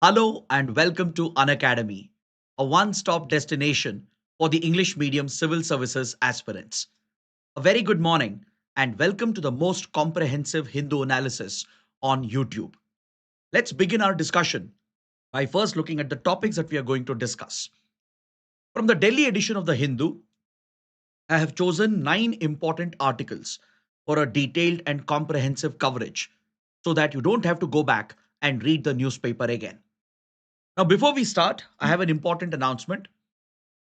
Hello and welcome to Unacademy, a one stop destination for the English medium civil services aspirants. A very good morning and welcome to the most comprehensive Hindu analysis on YouTube. Let's begin our discussion by first looking at the topics that we are going to discuss. From the Delhi edition of the Hindu, I have chosen 9 important articles for a detailed and comprehensive coverage so that you don't have to go back and read the newspaper again. Now, before we start, I have an important announcement.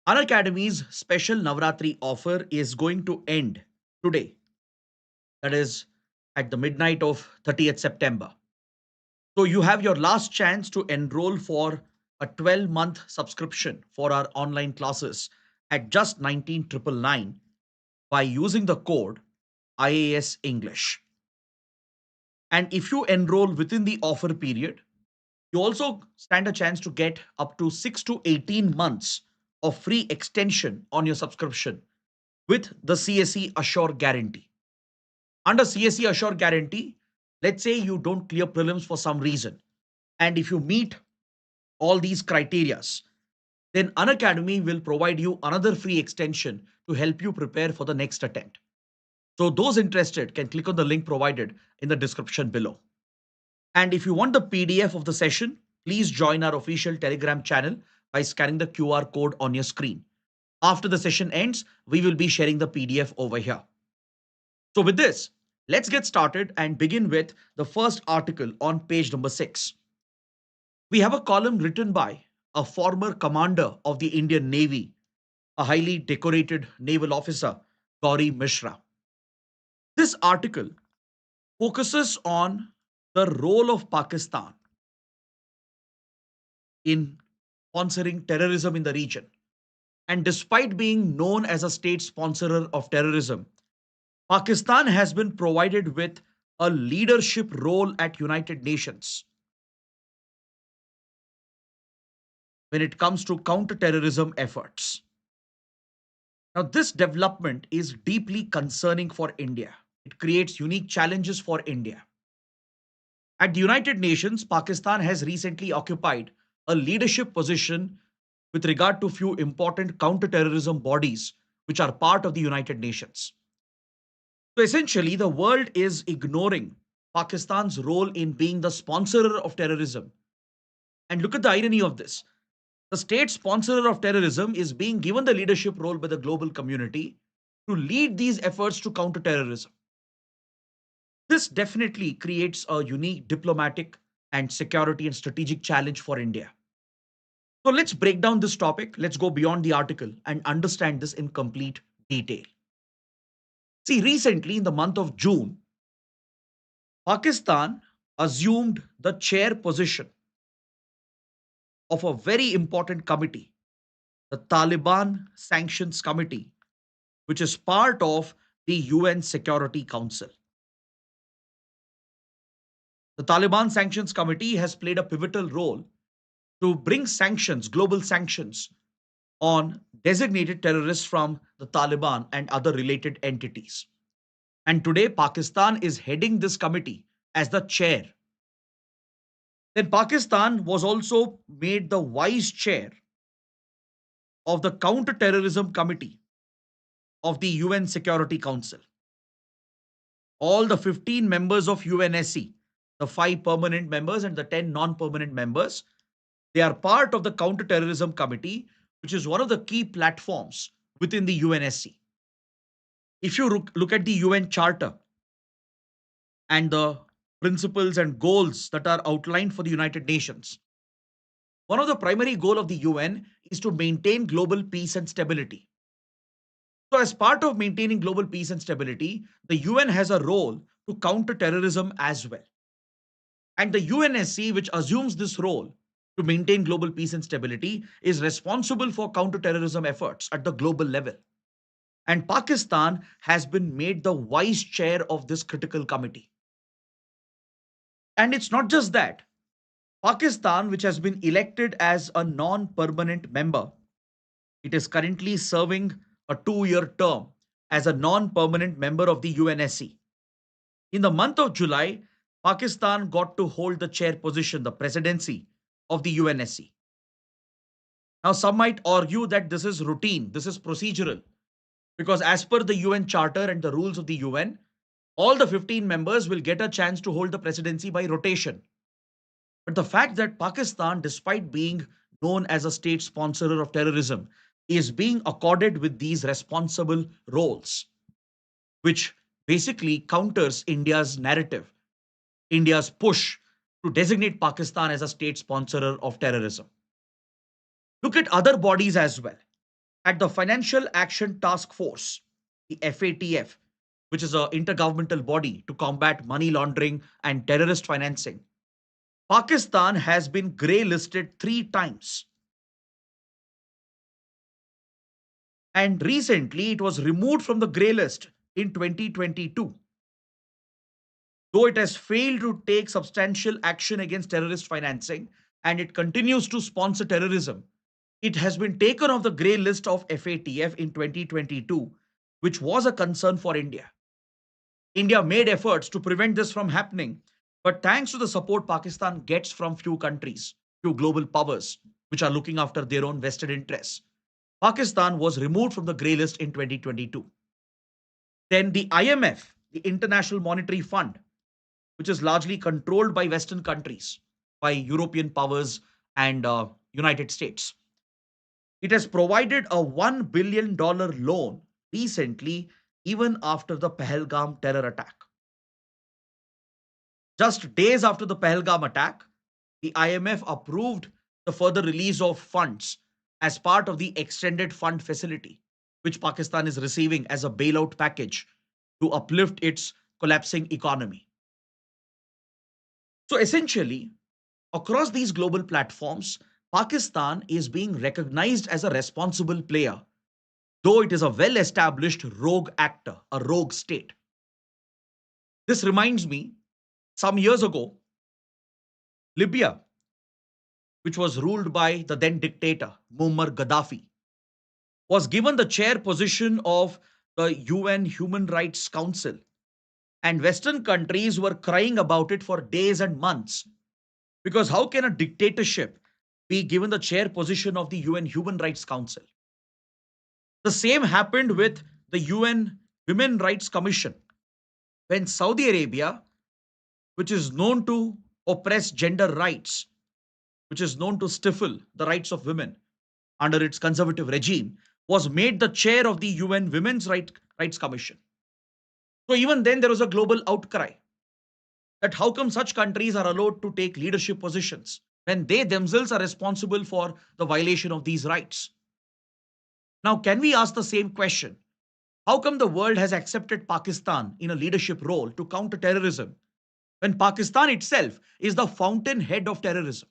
Unacademy's special Navratri offer is going to end today, that is, at the midnight of 30th September. So, you have your last chance to enroll for a 12-month subscription for our online classes at just 19,999 by using the code IAS English. And if you enroll within the offer period, you also stand a chance to get up to 6 to 18 months of free extension on your subscription with the CSE Assure guarantee. Under CSE Assure guarantee, let's say you don't clear prelims for some reason, and if you meet all these criterias, then Unacademy will provide you another free extension to help you prepare for the next attempt. So those interested can click on the link provided in the description below. And if you want the PDF of the session, please join our official Telegram channel by scanning the QR code on your screen. After the session ends, we will be sharing the PDF over here. So with this, let's get started and begin with the first article on page number 6. We have a column written by a former commander of the Indian Navy, a highly decorated naval officer, Gauri Mishra. This article focuses on the role of Pakistan in sponsoring terrorism in the region. And despite being known as a state sponsor of terrorism, Pakistan has been provided with a leadership role at United Nations when it comes to counter-terrorism efforts. Now, this development is deeply concerning for India. It creates unique challenges for India. At the United Nations, Pakistan has recently occupied a leadership position with regard to few important counter-terrorism bodies which are part of the United Nations. So essentially, the world is ignoring Pakistan's role in being the sponsor of terrorism. And look at the irony of this. The state sponsor of terrorism is being given the leadership role by the global community to lead these efforts to counter terrorism. This definitely creates a unique diplomatic and security and strategic challenge for India. So let's break down this topic. Let's go beyond the article and understand this in complete detail. See, recently in the month of June, Pakistan assumed the chair position of a very important committee, the Taliban Sanctions Committee, which is part of the UN Security Council. The Taliban Sanctions Committee has played a pivotal role to bring sanctions, global sanctions, on designated terrorists from the Taliban and other related entities. And today, Pakistan is heading this committee as the chair. Then Pakistan was also made the vice chair of the Counter-Terrorism Committee of the UN Security Council. All the 15 members of UNSC, the 5 permanent members and the 10 non-permanent members, they are part of the Counter-Terrorism Committee, which is one of the key platforms within the UNSC. If you look at the UN Charter and the principles and goals that are outlined for the United Nations, one of the primary goals of the UN is to maintain global peace and stability. So, as part of maintaining global peace and stability, the UN has a role to counter terrorism as well. And the UNSC, which assumes this role to maintain global peace and stability, is responsible for counter-terrorism efforts at the global level. And Pakistan has been made the vice chair of this critical committee. And it's not just that. Pakistan, which has been elected as a non-permanent member, it is currently serving a 2-year term as a non-permanent member of the UNSC. In the month of July, Pakistan got to hold the chair position, the presidency of the UNSC. Now, some might argue that this is routine, this is procedural, because as per the UN Charter and the rules of the UN, all the 15 members will get a chance to hold the presidency by rotation. But the fact that Pakistan, despite being known as a state sponsor of terrorism, is being accorded with these responsible roles, which basically counters India's narrative, India's push to designate Pakistan as a state sponsor of terrorism. Look at other bodies as well. At the Financial Action Task Force, the FATF, which is an intergovernmental body to combat money laundering and terrorist financing, Pakistan has been grey listed 3 times. And recently it was removed from the grey list in 2022. Though it has failed to take substantial action against terrorist financing and it continues to sponsor terrorism, it has been taken off the grey list of FATF in 2022, which was a concern for India. India made efforts to prevent this from happening, but thanks to the support Pakistan gets from few countries, few global powers, which are looking after their own vested interests, Pakistan was removed from the grey list in 2022. Then the IMF, the International Monetary Fund, which is largely controlled by Western countries, by European powers and United States. It has provided a $1 billion loan recently, even after the Pahalgam terror attack. Just days after the Pahalgam attack, the IMF approved the further release of funds as part of the extended fund facility, which Pakistan is receiving as a bailout package to uplift its collapsing economy. So essentially, across these global platforms, Pakistan is being recognized as a responsible player, though it is a well established rogue actor, a rogue state. This reminds me, some years ago, Libya, which was ruled by the then dictator Muammar Gaddafi, was given the chair position of the UN Human Rights Council, and Western countries were crying about it for days and months. Because how can a dictatorship be given the chair position of the UN Human Rights Council? The same happened with the UN Women Rights Commission when Saudi Arabia, which is known to oppress gender rights, which is known to stifle the rights of women under its conservative regime, was made the chair of the UN Rights Commission. So even then, there was a global outcry that how come such countries are allowed to take leadership positions when they themselves are responsible for the violation of these rights? Now, can we ask the same question? How come the world has accepted Pakistan in a leadership role to counter terrorism when Pakistan itself is the fountainhead of terrorism?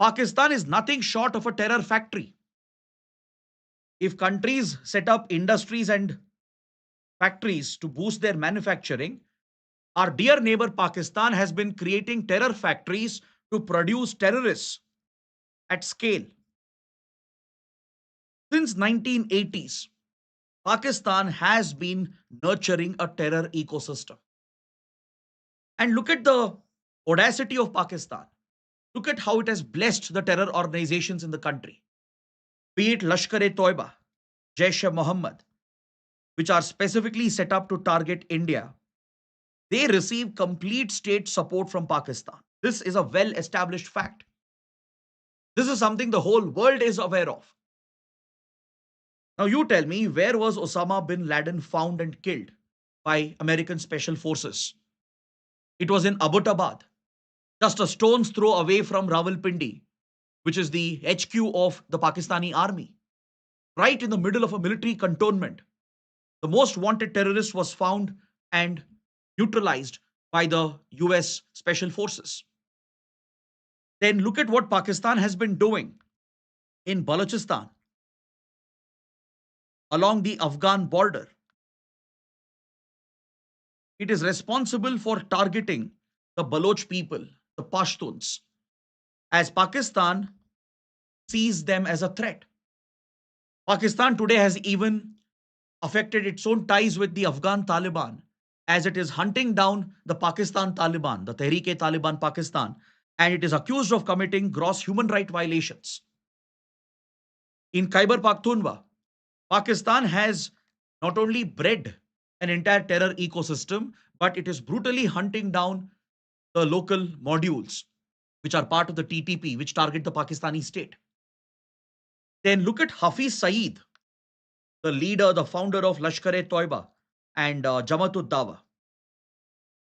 Pakistan is nothing short of a terror factory. If countries set up industries and factories to boost their manufacturing, our dear neighbor Pakistan has been creating terror factories to produce terrorists at scale. Since 1980s, Pakistan has been nurturing a terror ecosystem. And look at the audacity of Pakistan. Look at how it has blessed the terror organizations in the country, be it Lashkar-e-Toiba, Jaish-e-Mohammed, which are specifically set up to target India. They receive complete state support from Pakistan. This is a well established fact. This is something the whole world is aware of. Now, you tell me, where was Osama bin Laden found and killed by American Special Forces? It was in Abbottabad, just a stone's throw away from Rawalpindi, which is the HQ of the Pakistani army, right in the middle of a military cantonment. The most wanted terrorist was found and neutralized by the US Special Forces. Then look at what Pakistan has been doing in Balochistan, along the Afghan border. It is responsible for targeting the Baloch people, the Pashtuns, as Pakistan sees them as a threat. Pakistan today has even affected its own ties with the Afghan Taliban, as it is hunting down the Pakistan Taliban, the Tehreek-e-Taliban Pakistan, and it is accused of committing gross human right violations. In Khyber Pakhtunkhwa, Pakistan has not only bred an entire terror ecosystem, but it is brutally hunting down the local modules which are part of the TTP, which target the Pakistani state. Then look at Hafiz Saeed, the leader, the founder of Lashkar-e-Toiba and Jamaat-ud-Dawa.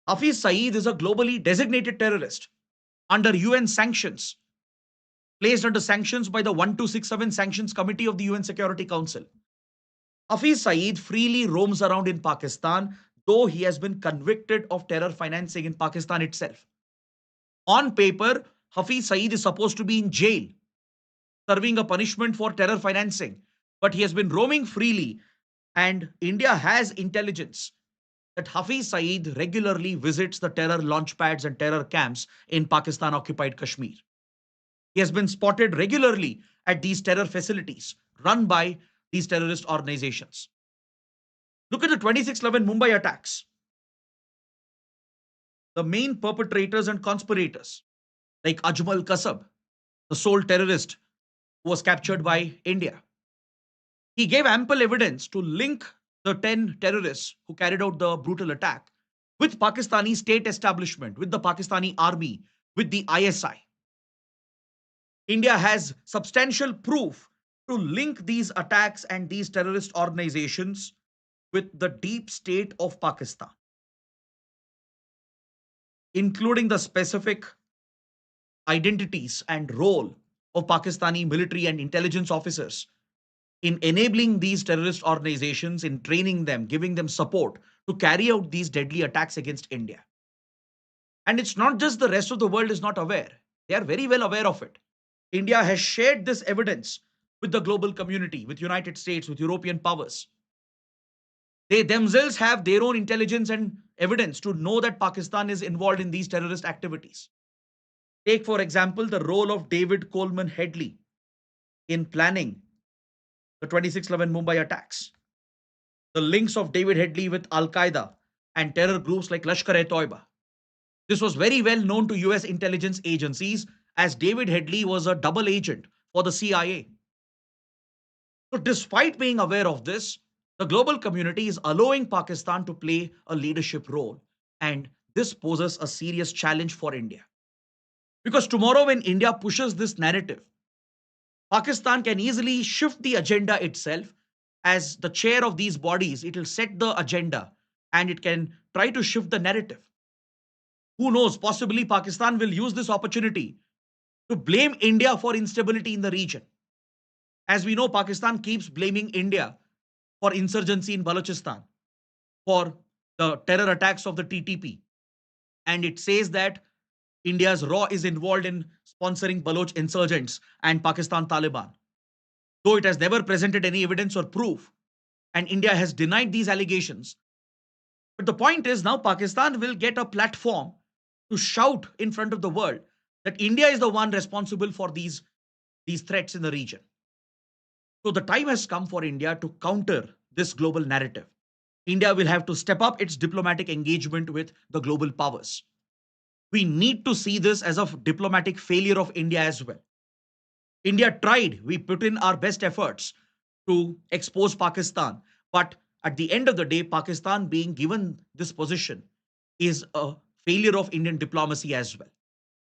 Hafiz Saeed is a globally designated terrorist under UN sanctions, placed under sanctions by the 1267 Sanctions Committee of the UN Security Council. Hafiz Saeed freely roams around in Pakistan, though he has been convicted of terror financing in Pakistan itself. On paper, Hafiz Saeed is supposed to be in jail, serving a punishment for terror financing, but he has been roaming freely, and India has intelligence that Hafiz Saeed regularly visits the terror launchpads and terror camps in Pakistan occupied Kashmir. He has been spotted regularly at these terror facilities run by these terrorist organizations. Look at the 2611 Mumbai attacks. The main perpetrators and conspirators, like Ajmal Kasab, the sole terrorist who was captured by India. He gave ample evidence to link the 10 terrorists who carried out the brutal attack with Pakistani state establishment, with the Pakistani army, with the ISI. India has substantial proof to link these attacks and these terrorist organizations with the deep state of Pakistan, including the specific identities and role of Pakistani military and intelligence officers in enabling these terrorist organizations, in training them, giving them support to carry out these deadly attacks against India. And it's not just the rest of the world is not aware, they are very well aware of it. India has shared this evidence with the global community, with United States, with European powers. They themselves have their own intelligence and evidence to know that Pakistan is involved in these terrorist activities. Take, for example, the role of David Coleman Headley in planning the 2611 Mumbai attacks. The links of David Headley with Al Qaeda and terror groups like Lashkar-e-Toiba. This was very well known to US intelligence agencies, as David Headley was a double agent for the CIA. So, despite being aware of this, the global community is allowing Pakistan to play a leadership role. And this poses a serious challenge for India. Because tomorrow, when India pushes this narrative, Pakistan can easily shift the agenda itself. As the chair of these bodies, it will set the agenda and it can try to shift the narrative. Who knows, possibly Pakistan will use this opportunity to blame India for instability in the region. As we know, Pakistan keeps blaming India for insurgency in Balochistan, for the terror attacks of the TTP. And it says that India's RAW is involved in sponsoring Baloch insurgents and Pakistan Taliban, though it has never presented any evidence or proof. And India has denied these allegations. But the point is, now Pakistan will get a platform to shout in front of the world that India is the one responsible for these threats in the region. So the time has come for India to counter this global narrative. India will have to step up its diplomatic engagement with the global powers. We need to see this as a diplomatic failure of India as well. India tried, we put in our best efforts to expose Pakistan, but at the end of the day, Pakistan being given this position is a failure of Indian diplomacy as well.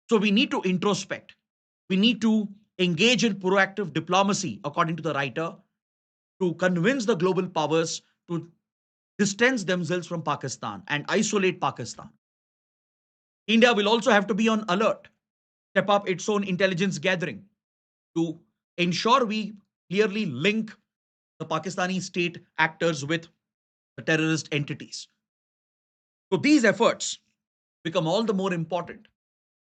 So we need to introspect. We need to engage in proactive diplomacy, according to the writer, to convince the global powers to distance themselves from Pakistan and isolate Pakistan. India will also have to be on alert, step up its own intelligence gathering to ensure we clearly link the Pakistani state actors with the terrorist entities. So these efforts become all the more important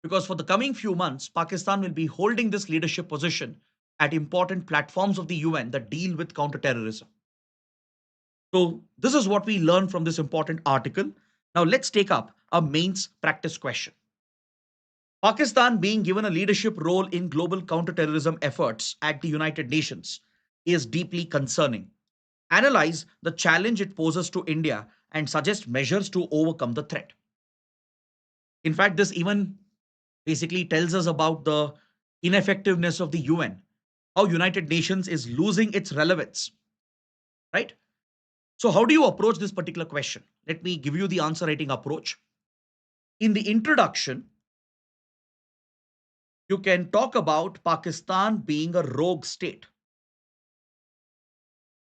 because for the coming few months, Pakistan will be holding this leadership position at important platforms of the UN that deal with counterterrorism. So this is what we learn from this important article. Now let's take up a mains practice question. Pakistan being given a leadership role in global counterterrorism efforts at the United Nations is deeply concerning. Analyze the challenge it poses to India and suggest measures to overcome the threat. In fact, this even basically tells us about the ineffectiveness of the UN, how United Nations is losing its relevance, right? So how do you approach this particular question? Let me give you the answer writing approach. In the introduction, you can talk about Pakistan being a rogue state,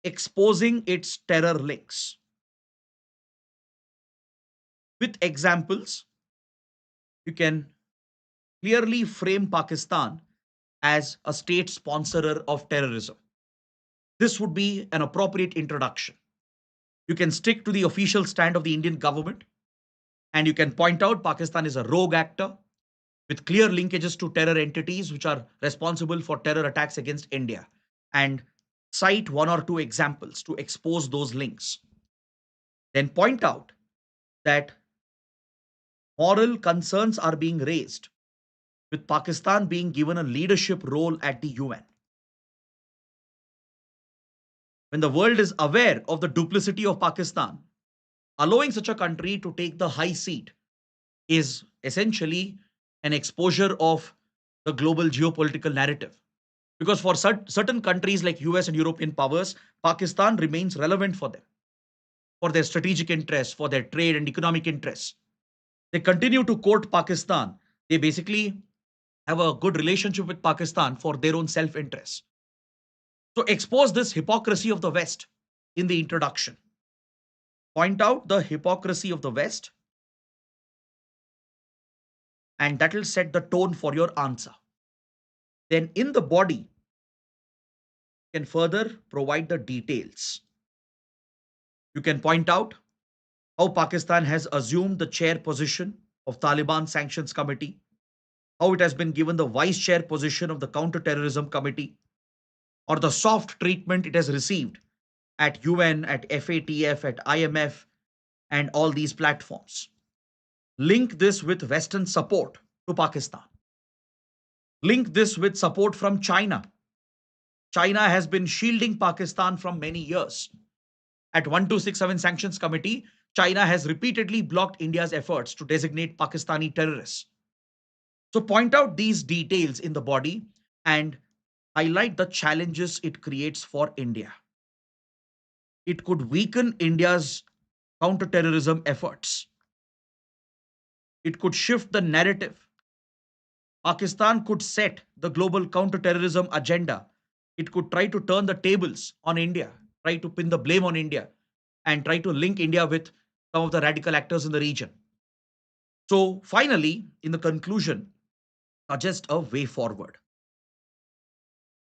exposing its terror links. With examples, you can clearly frame Pakistan as a state sponsorer of terrorism. This would be an appropriate introduction. You can stick to the official stand of the Indian government and you can point out Pakistan is a rogue actor with clear linkages to terror entities which are responsible for terror attacks against India and cite one or two examples to expose those links. Then point out that moral concerns are being raised with Pakistan being given a leadership role at the UN. When the world is aware of the duplicity of Pakistan, allowing such a country to take the high seat is essentially an exposure of the global geopolitical narrative. Because for certain countries like US and European powers, Pakistan remains relevant for them, for their strategic interests, for their trade and economic interests. They continue to court Pakistan. They basically have a good relationship with Pakistan for their own self interest. So expose this hypocrisy of the West in the introduction. Point out the hypocrisy of the West, and that will set the tone for your answer. Then in the body, you can further provide the details. You can point out how Pakistan has assumed the chair position of Taliban Sanctions Committee, how it has been given the vice chair position of the counter-terrorism committee, or the soft treatment it has received at UN, at FATF, at IMF, and all these platforms. Link this with Western support to Pakistan. Link this with support from China. China has been shielding Pakistan from many years. At 1267 Sanctions Committee, China has repeatedly blocked India's efforts to designate Pakistani terrorists. So point out these details in the body and highlight the challenges it creates for India. It could weaken India's counter-terrorism efforts. It could shift the narrative. Pakistan could set the global counter-terrorism agenda. It could try to turn the tables on India, try to pin the blame on India, and try to link India with some of the radical actors in the region. So, finally, in the conclusion, suggest a way forward.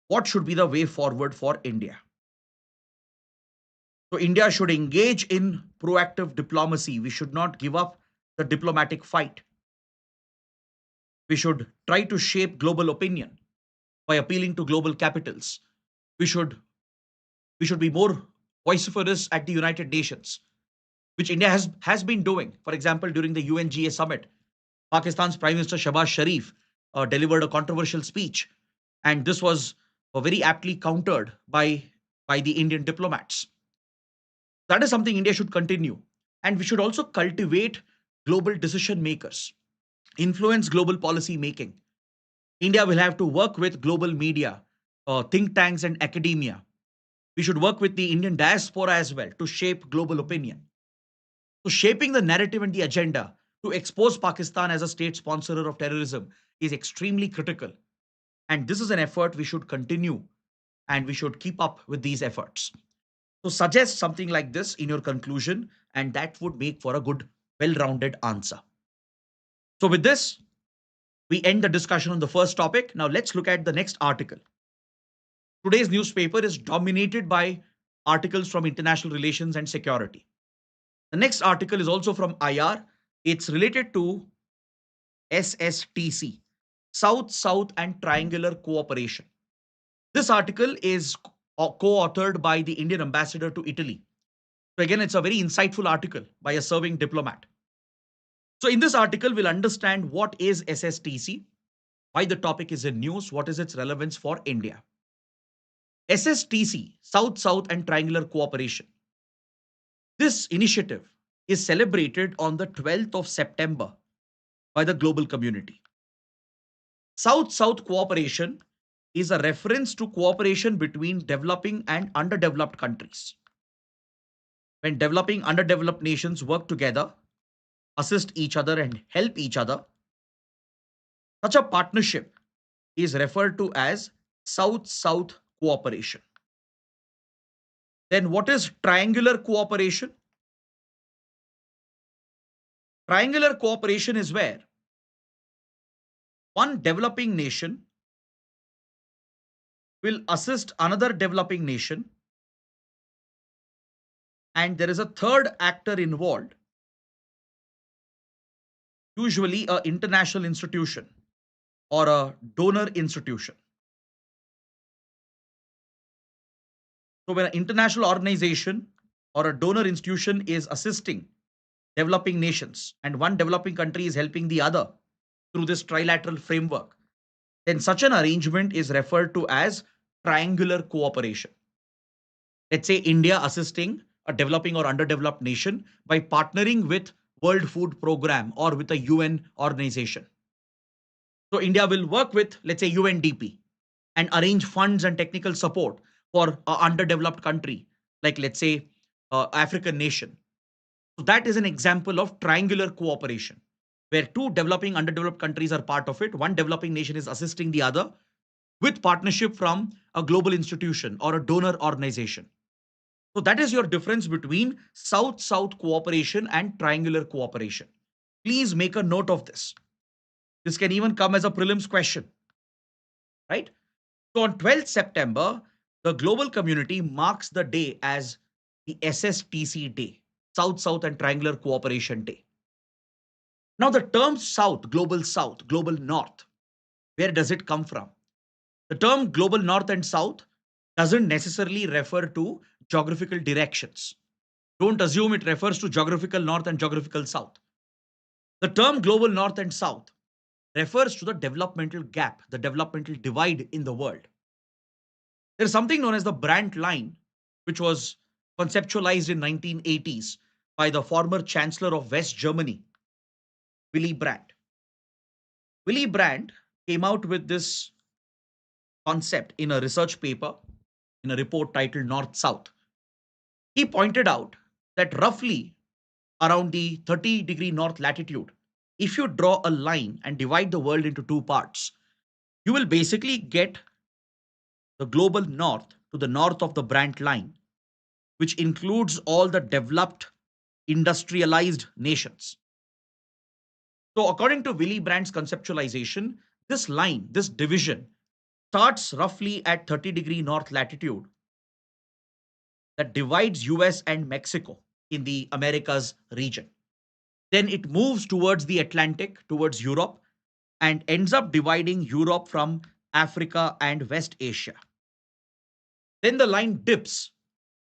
What should be the way forward for India? So, India should engage in proactive diplomacy. We should not give up the diplomatic fight. We should try to shape global opinion by appealing to global capitals. We should we should be more vociferous at the United Nations, which India has been doing. For example, during the UNGA summit, Pakistan's Prime Minister Shahbaz Sharif delivered a controversial speech, and this was very aptly countered by the Indian diplomats. That is something India should continue, and we should also cultivate global decision makers, influence global policy making. India will have to work with global media, think tanks, and academia. We should work with the Indian diaspora as well to shape global opinion. So, shaping the narrative and the agenda to expose Pakistan as a state sponsor of terrorism is extremely critical. And this is an effort we should continue and we should keep up with these efforts. So, suggest something like this in your conclusion, and that would make for a good, well rounded answer. So, with this, we end the discussion on the first topic. Now, let's look at the next article. Today's newspaper is dominated by articles from international relations and security. The next article is also from IR. It's related to SSTC, South South and Triangular Cooperation. This article is co-authored by the Indian ambassador to Italy. So again, it's a very insightful article by a serving diplomat. So in this article, we'll understand what is SSTC, why the topic is in news, what is its relevance for India. SSTC, South South and Triangular Cooperation. This initiative is celebrated on the 12th of September by the global community. South-South cooperation is a reference to cooperation between developing and underdeveloped countries. When developing underdeveloped nations work together, assist each other and help each other, such a partnership is referred to as South-South cooperation. Then what is triangular cooperation? Triangular cooperation is where one developing nation will assist another developing nation, and there is a third actor involved, usually a international institution or a donor institution. So when an international organization or a donor institution is assisting developing nations and one developing country is helping the other through this trilateral framework, then such an arrangement is referred to as triangular cooperation. Let's say India assisting a developing or underdeveloped nation by partnering with World Food Program or with a UN organization. So India will work with, let's say, UNDP and arrange funds and technical support for an underdeveloped country, like let's say African nation. So that is an example of triangular cooperation, where two developing underdeveloped countries are part of it. One developing nation is assisting the other with partnership from a global institution or a donor organization. So that is your difference between South-South cooperation and triangular cooperation. Please make a note of this. This can even come as a prelims question, right? So on 12th September, the global community marks the day as the SSTC Day, South-South and Triangular Cooperation Day. Now the term South, Global North, where does it come from? The term Global North and South doesn't necessarily refer to geographical directions. Don't assume it refers to geographical North and geographical South. The term Global North and South refers to the developmental gap, the developmental divide in the world. There is something known as the Brandt line, which was conceptualized in 1980s by the former Chancellor of West Germany, Willy Brandt. Willy Brandt came out with this concept in a research paper, in a report titled North South. He pointed out that roughly around the 30-degree north latitude, if you draw a line and divide the world into two parts, you will basically get the global north to the north of the Brandt line, which includes all the developed industrialized nations. So according to Willy Brandt's conceptualization, this line, this division, starts roughly at 30-degree north latitude that divides US and Mexico in the Americas region. Then it moves towards the Atlantic, towards Europe, and ends up dividing Europe from Africa and West Asia. Then the line dips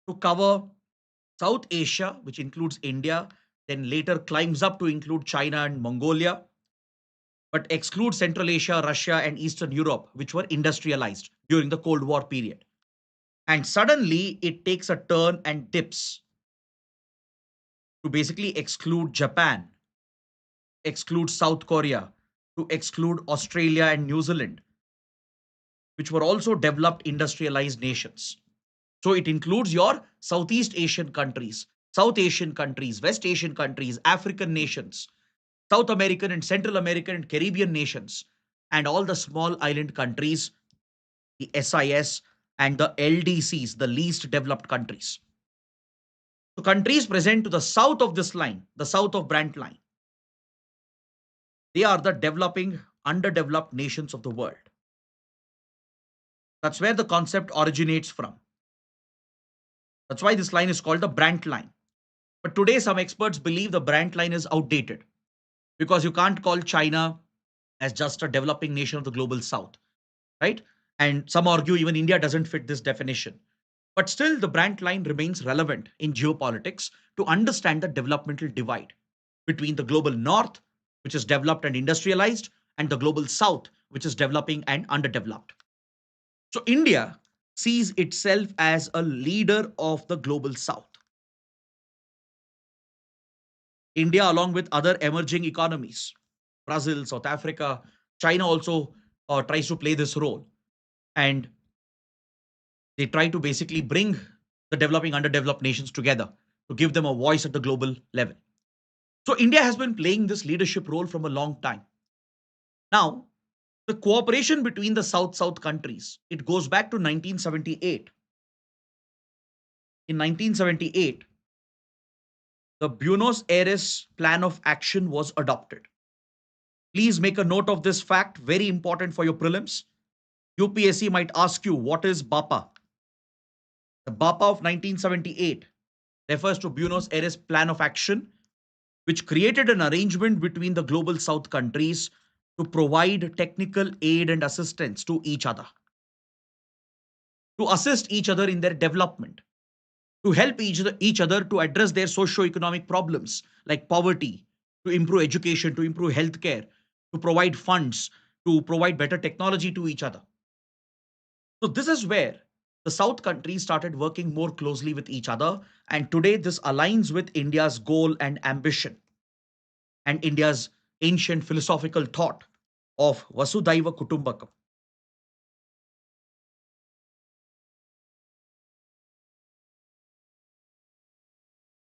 to cover South Asia, which includes India, then later climbs up to include China and Mongolia, but excludes Central Asia, Russia, and Eastern Europe, which were industrialized during the Cold War period. And suddenly it takes a turn and dips to basically exclude Japan, exclude South Korea, to exclude Australia and New Zealand, which were also developed industrialized nations. So it includes your Southeast Asian countries, South Asian countries, West Asian countries, African nations, South American and Central American and Caribbean nations, and all the small island countries, the SIS and the LDCs, the least developed countries. So countries present to the south of this line, the south of Brandt line, they are the developing, underdeveloped nations of the world. That's where the concept originates from. That's why this line is called the Brandt line. But today, some experts believe the Brandt line is outdated because you can't call China as just a developing nation of the global south, right? And some argue even India doesn't fit this definition. But still, the Brandt line remains relevant in geopolitics to understand the developmental divide between the global north, which is developed and industrialized, and the global south, which is developing and underdeveloped. So India sees itself as a leader of the global south. India, along with other emerging economies, Brazil, South Africa, China also tries to play this role, and they try to basically bring the developing, underdeveloped nations together to give them a voice at the global level. So India has been playing this leadership role from a long time. Now, the cooperation between the South-South countries, it goes back to 1978. In 1978, the Buenos Aires Plan of Action was adopted. Please make a note of this fact, very important for your prelims. UPSC might ask you, what is BAPA? The BAPA of 1978 refers to Buenos Aires Plan of Action, which created an arrangement between the global South countries to provide technical aid and assistance to each other, to assist each other in their development, to help each other to address their socio-economic problems like poverty, to improve education, to improve healthcare, to provide funds, to provide better technology to each other. So this is where the South countries started working more closely with each other. And today this aligns with India's goal and ambition and India's ancient philosophical thought of Vasudhaiva Kutumbakam.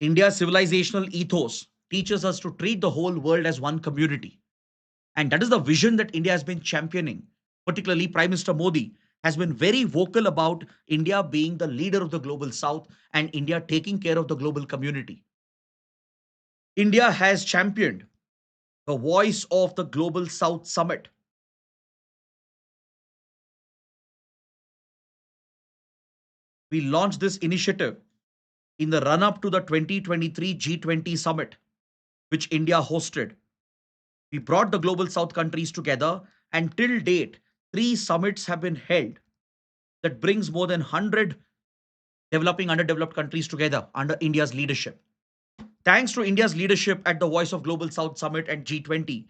India's civilizational ethos teaches us to treat the whole world as one community. And that is the vision that India has been championing. Particularly, Prime Minister Modi has been very vocal about India being the leader of the global South and India taking care of the global community. India has championed the voice of the Global South Summit. We launched this initiative in the run up to the 2023 G20 summit, which India hosted. We brought the Global South countries together, and till date, 3 summits have been held that brings more than 100 developing, underdeveloped countries together under India's leadership. Thanks to India's leadership at the Voice of Global South Summit and G20,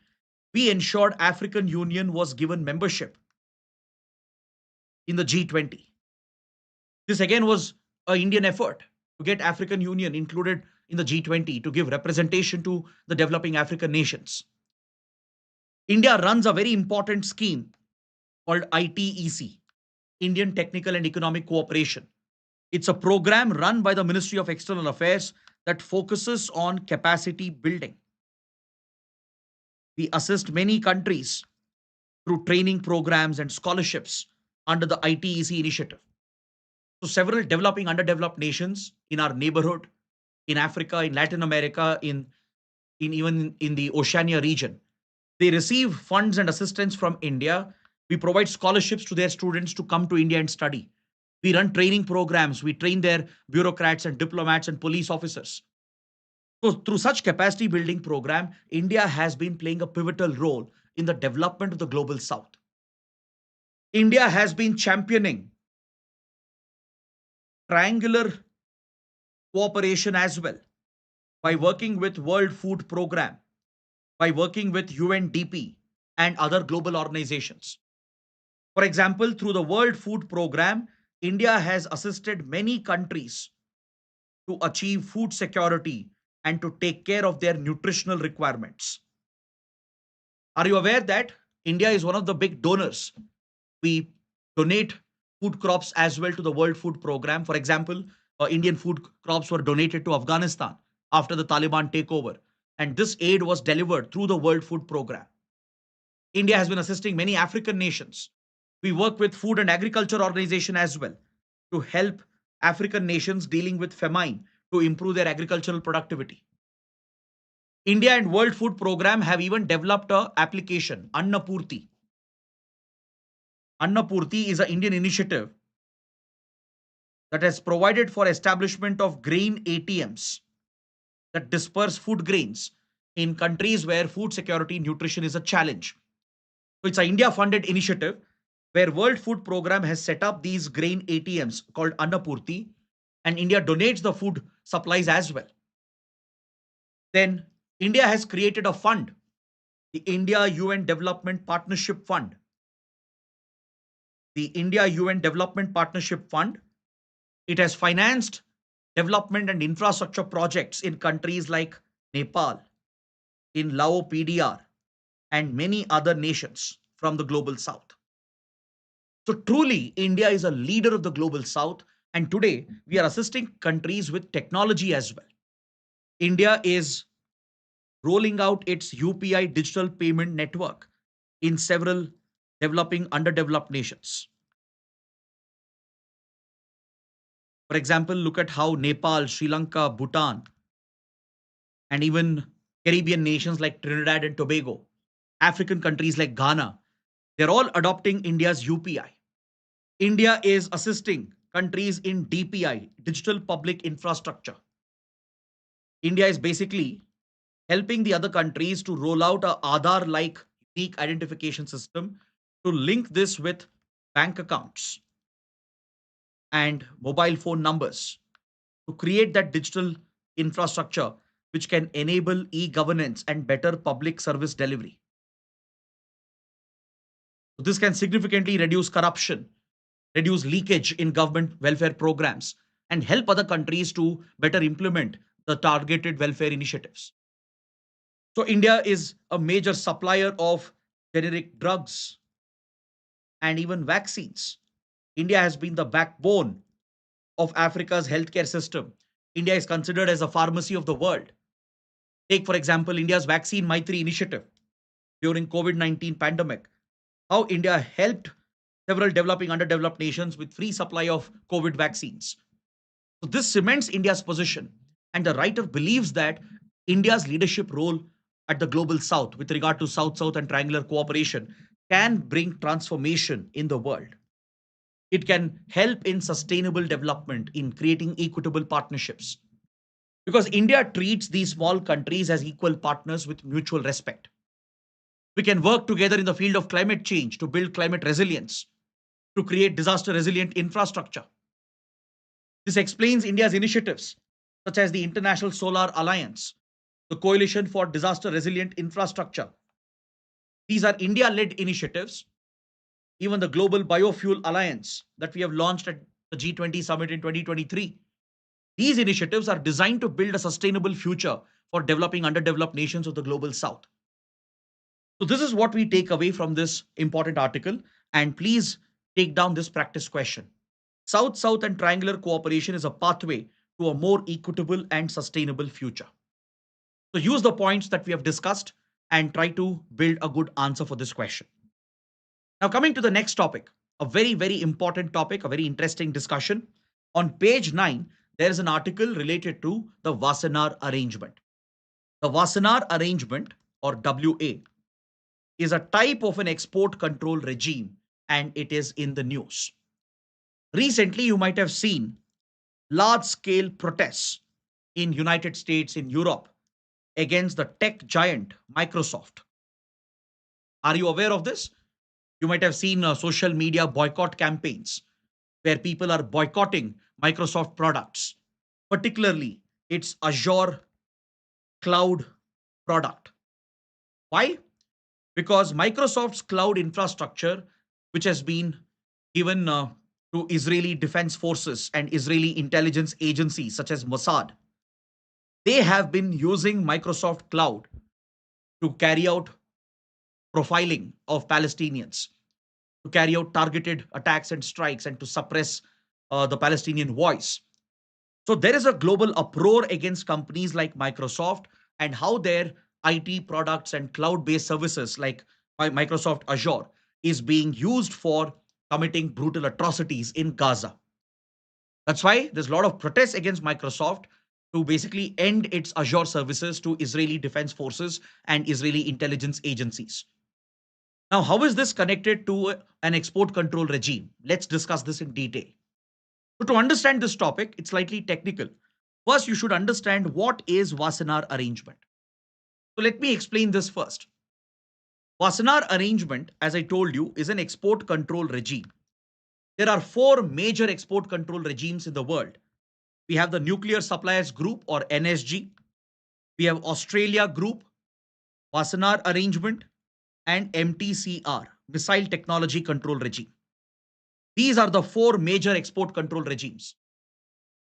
we ensured African Union was given membership in the G20. This again was an Indian effort to get African Union included in the G20 to give representation to the developing African nations. India runs a very important scheme called ITEC, Indian Technical and Economic Cooperation. It's a program run by the Ministry of External Affairs that focuses on capacity building. We assist many countries through training programs and scholarships under the ITEC initiative. So several developing, underdeveloped nations in our neighborhood, in Africa, in Latin America, in even in the Oceania region, they receive funds and assistance from India. We provide scholarships to their students to come to India and study. We run training programs. We train their bureaucrats and diplomats and police officers. So through such capacity building program, India has been playing a pivotal role in the development of the global South. India has been championing triangular cooperation as well by working with World Food Programme, by working with UNDP and other global organizations. For example, through the World Food Programme, India has assisted many countries to achieve food security and to take care of their nutritional requirements. Are you aware that India is one of the big donors? We donate food crops as well to the World Food Programme. For example, Indian food crops were donated to Afghanistan after the Taliban takeover, and this aid was delivered through the World Food Programme. India has been assisting many African nations. We work with Food and Agriculture Organization as well to help African nations dealing with famine to improve their agricultural productivity. India and World Food Programme have even developed a application, Annapurti. Annapurti is an Indian initiative that has provided for establishment of grain ATMs that disperse food grains in countries where food security and nutrition is a challenge. So it's an India-funded initiative where World Food Programme has set up these grain ATMs called Annapurti, and India donates the food supplies as well. Then India has created a fund, the India UN Development Partnership Fund. The India UN Development Partnership Fund, it has financed development and infrastructure projects in countries like Nepal, in Lao PDR, and many other nations from the global South. So truly, India is a leader of the global south, and today we are assisting countries with technology as well. India is rolling out its UPI digital payment network in several developing underdeveloped nations. For example, look at how Nepal, Sri Lanka, Bhutan, and even Caribbean nations like Trinidad and Tobago, African countries like Ghana, they're all adopting India's UPI. India is assisting countries in DPI, digital public infrastructure. India is basically helping the other countries to roll out a Aadhaar like unique identification system to link this with bank accounts and mobile phone numbers to create that digital infrastructure which can enable e governance and better public service delivery. So this can significantly reduce corruption, reduce leakage in government welfare programs, and help other countries to better implement the targeted welfare initiatives. So, India is a major supplier of generic drugs and even vaccines. India has been the backbone of Africa's healthcare system. India is considered as a pharmacy of the world. Take, for example, India's Vaccine Maitri initiative during COVID-19 pandemic. How India helped several developing underdeveloped nations with free supply of COVID vaccines. So this cements India's position. And the writer believes that India's leadership role at the global south with regard to South South and triangular cooperation can bring transformation in the world. It can help in sustainable development, in creating equitable partnerships. Because India treats these small countries as equal partners with mutual respect. We can work together in the field of climate change to build climate resilience, to create disaster resilient infrastructure. This explains India's initiatives, such as the International Solar Alliance, the Coalition for Disaster Resilient Infrastructure. These are India led initiatives, even the Global Biofuel Alliance that we have launched at the G20 summit in 2023. These initiatives are designed to build a sustainable future for developing underdeveloped nations of the global south. So, this is what we take away from this important article. And please take down this practice question. South South and triangular cooperation is a pathway to a more equitable and sustainable future. So, use the points that we have discussed and try to build a good answer for this question. Now, coming to the next topic, a very, very important topic, a very interesting discussion. On page 9, there is an article related to the Wassenaar Arrangement. The Wassenaar Arrangement, or WA, is a type of an export control regime and it is in the news. Recently, you might have seen large scale protests in United States, in Europe, against the tech giant Microsoft. Are you aware of this? You might have seen social media boycott campaigns where people are boycotting Microsoft products, particularly its Azure cloud product. Why? Because Microsoft's cloud infrastructure, which has been given to Israeli defense forces and Israeli intelligence agencies such as Mossad, they have been using Microsoft Cloud to carry out profiling of Palestinians, to carry out targeted attacks and strikes, and to suppress the Palestinian voice. So there is a global uproar against companies like Microsoft and how their IT products and cloud based services like Microsoft Azure is being used for committing brutal atrocities in Gaza. That's why there's a lot of protests against Microsoft to basically end its Azure services to Israeli defense forces and Israeli intelligence agencies. Now, how is this connected to an export control regime? Let's discuss this in detail. So, to understand this topic, it's slightly technical. First, you should understand what is Wassenaar Arrangement. So, let me explain this first. Wassenaar Arrangement, as I told you, is an export control regime. There are four major export control regimes in the world. We have the Nuclear Suppliers Group, or NSG. We have Australia Group, Wassenaar Arrangement, and MTCR, Missile Technology Control Regime. These are the four major export control regimes.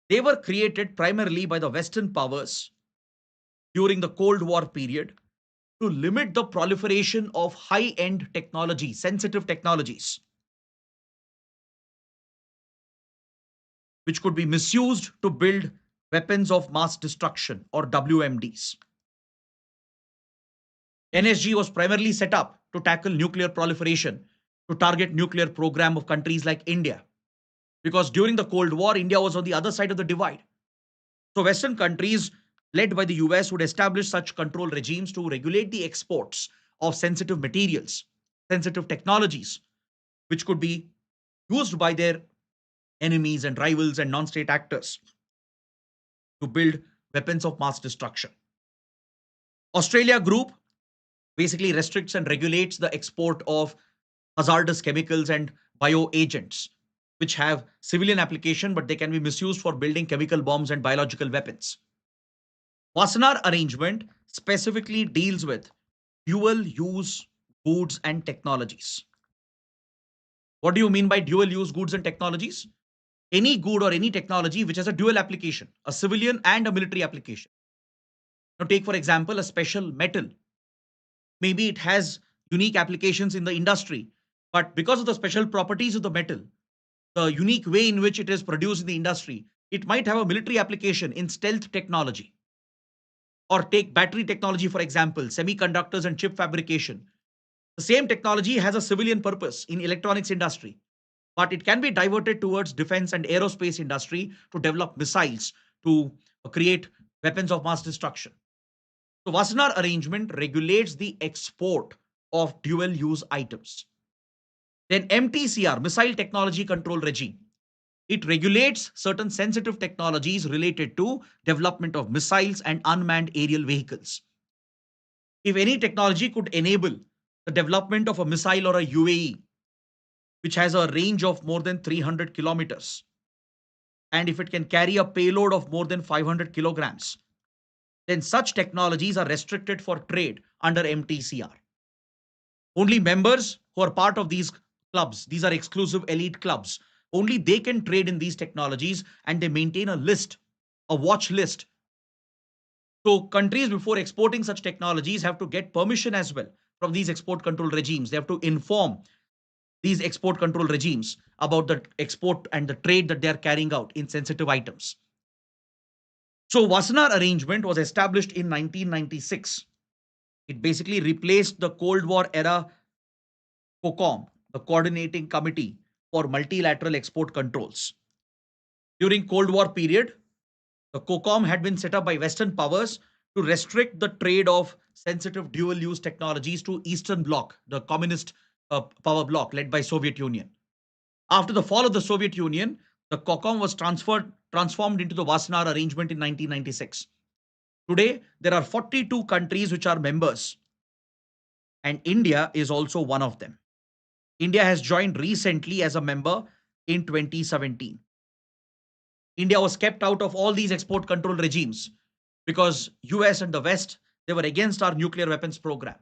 They were created primarily by the Western powers during the Cold War period to limit the proliferation of high end technology, sensitive technologies. which could be misused to build weapons of mass destruction or WMDs. NSG was primarily set up to tackle nuclear proliferation, to target nuclear program of countries like India. Because during the Cold War, India was on the other side of the divide. So Western countries, led by the US, would establish such control regimes to regulate the exports of sensitive materials, sensitive technologies, which could be used by their enemies and rivals and non-state actors to build weapons of mass destruction. Australia Group basically restricts and regulates the export of hazardous chemicals and bioagents, which have civilian application, but they can be misused for building chemical bombs and biological weapons. Wassenaar Arrangement specifically deals with dual use goods and technologies. What do you mean by dual use goods and technologies? Any good or any technology which has a dual application, a civilian and a military application. Now, take for example a special metal. Maybe it has unique applications in the industry, but because of the special properties of the metal, the unique way in which it is produced in the industry, it might have a military application in stealth technology. Or take battery technology, for example, semiconductors and chip fabrication. The same technology has a civilian purpose in electronics industry, but it can be diverted towards defense and aerospace industry to develop missiles, to create weapons of mass destruction. So Wassenaar Arrangement regulates the export of dual use items. Then MTCR, Missile Technology Control Regime. It regulates certain sensitive technologies related to development of missiles and unmanned aerial vehicles. If any technology could enable the development of a missile or a UAE, which has a range of more than 300 kilometers, and if it can carry a payload of more than 500 kilograms, then such technologies are restricted for trade under MTCR. Only members who are part of these clubs, these are exclusive elite clubs, only they can trade in these technologies, and they maintain a list, a watch list. So countries before exporting such technologies have to get permission as well from these export control regimes. They have to inform these export control regimes about the export and the trade that they are carrying out in sensitive items. So Wassenaar Arrangement was established in 1996. It basically replaced the Cold War era COCOM, the Coordinating Committee for Multilateral Export Controls. During Cold War period, the COCOM had been set up by Western powers to restrict the trade of sensitive dual-use technologies to Eastern Bloc, the communist power bloc led by Soviet Union. After the fall of the Soviet Union, the COCOM was transformed into the Wassenaar Arrangement in 1996. Today, there are 42 countries which are members, and India is also one of them. India has joined recently as a member in 2017. India was kept out of all these export control regimes because US and the West, they were against our nuclear weapons program.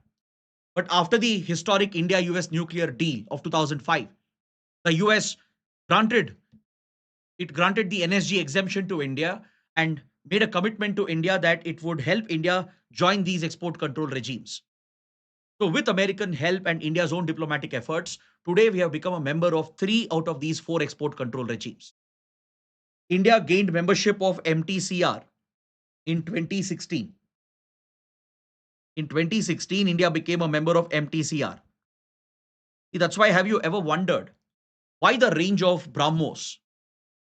But after the historic India-US nuclear deal of 2005, the US granted the NSG exemption to India and made a commitment to India that it would help India join these export control regimes. So with American help and India's own diplomatic efforts, today we have become a member of 3 out of these 4 export control regimes. India gained membership of MTCR in 2016. In 2016, India became a member of MTCR. That's why, have you ever wondered why the range of BrahMos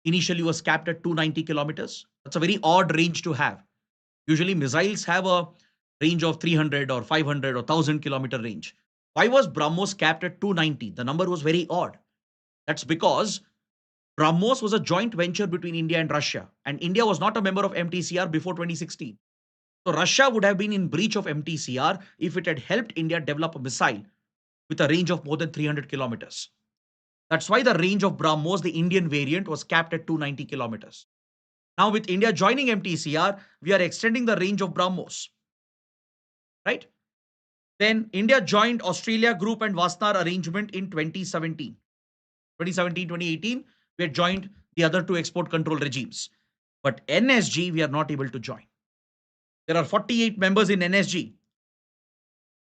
initially was capped at 290 kilometers? That's a very odd range to have. Usually missiles have a range of 300 or 500 or 1000-kilometer range. Why was BrahMos capped at 290? The number was very odd. That's because BrahMos was a joint venture between India and Russia, and India was not a member of MTCR before 2016. So Russia would have been in breach of MTCR if it had helped India develop a missile with a range of more than 300 kilometers. That's why the range of BrahMos, the Indian variant, was capped at 290 kilometers. Now with India joining MTCR, we are extending the range of BrahMos. Right? Then India joined Australia Group and Wassenaar Arrangement in 2017. 2017, 2018, we had joined the other 2 export control regimes. But NSG, we are not able to join. There are 48 members in NSG.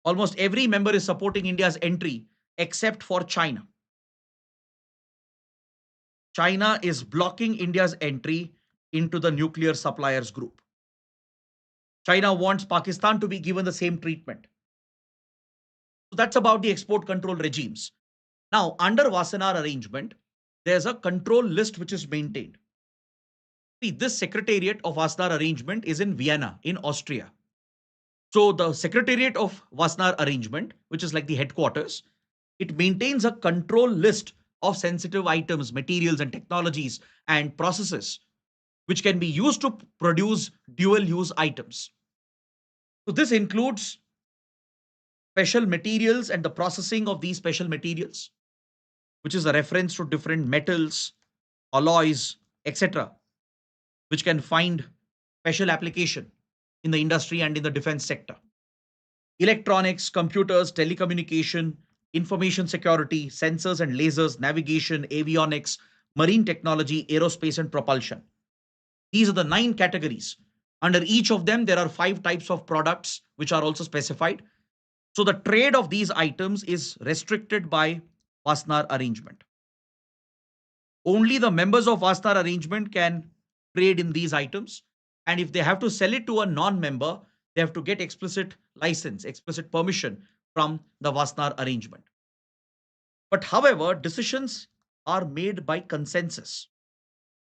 Almost every member is supporting India's entry except for China. China is blocking India's entry into the nuclear suppliers group. China wants Pakistan to be given the same treatment. So that's about the export control regimes. Now, under Wassenaar Arrangement, there's a control list which is maintained. See, this secretariat of Wassenaar Arrangement is in Vienna, in Austria. So the secretariat of Wassenaar Arrangement, which is like the headquarters, it maintains a control list of sensitive items, materials, and technologies and processes which can be used to produce dual use items. So this includes special materials and the processing of these special materials, which is a reference to different metals, alloys, etc., which can find special application in the industry and in the defense sector. Electronics, computers, telecommunication, information security, sensors and lasers, navigation, avionics, marine technology, aerospace, and propulsion. These are the 9 categories. Under each of them, there are 5 types of products which are also specified. So the trade of these items is restricted by Wassenaar Arrangement. Only the members of Wassenaar Arrangement can trade in these items. And if they have to sell it to a non-member, they have to get explicit license, explicit permission from the Wassenaar Arrangement. But however, decisions are made by consensus,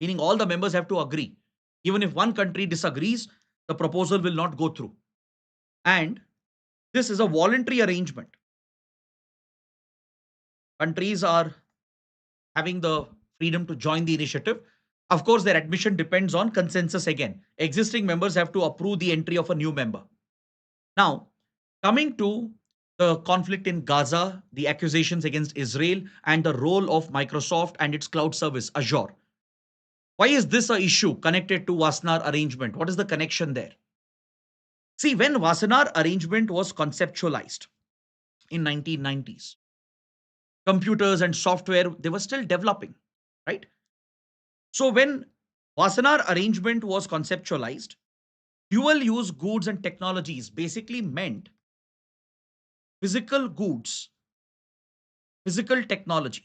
meaning all the members have to agree. Even if one country disagrees, the proposal will not go through. And this is a voluntary arrangement. Countries are having the freedom to join the initiative. Of course, their admission depends on consensus again. Existing members have to approve the entry of a new member. Now, coming to the conflict in Gaza, the accusations against Israel, and the role of Microsoft and its cloud service, Azure. Why is this an issue connected to Wassenaar Arrangement? What is the connection there? See, when Wassenaar Arrangement was conceptualized in 1990s, computers and software, they were still developing, right? So when Wassenaar Arrangement was conceptualized, dual use goods and technologies basically meant physical goods, physical technology.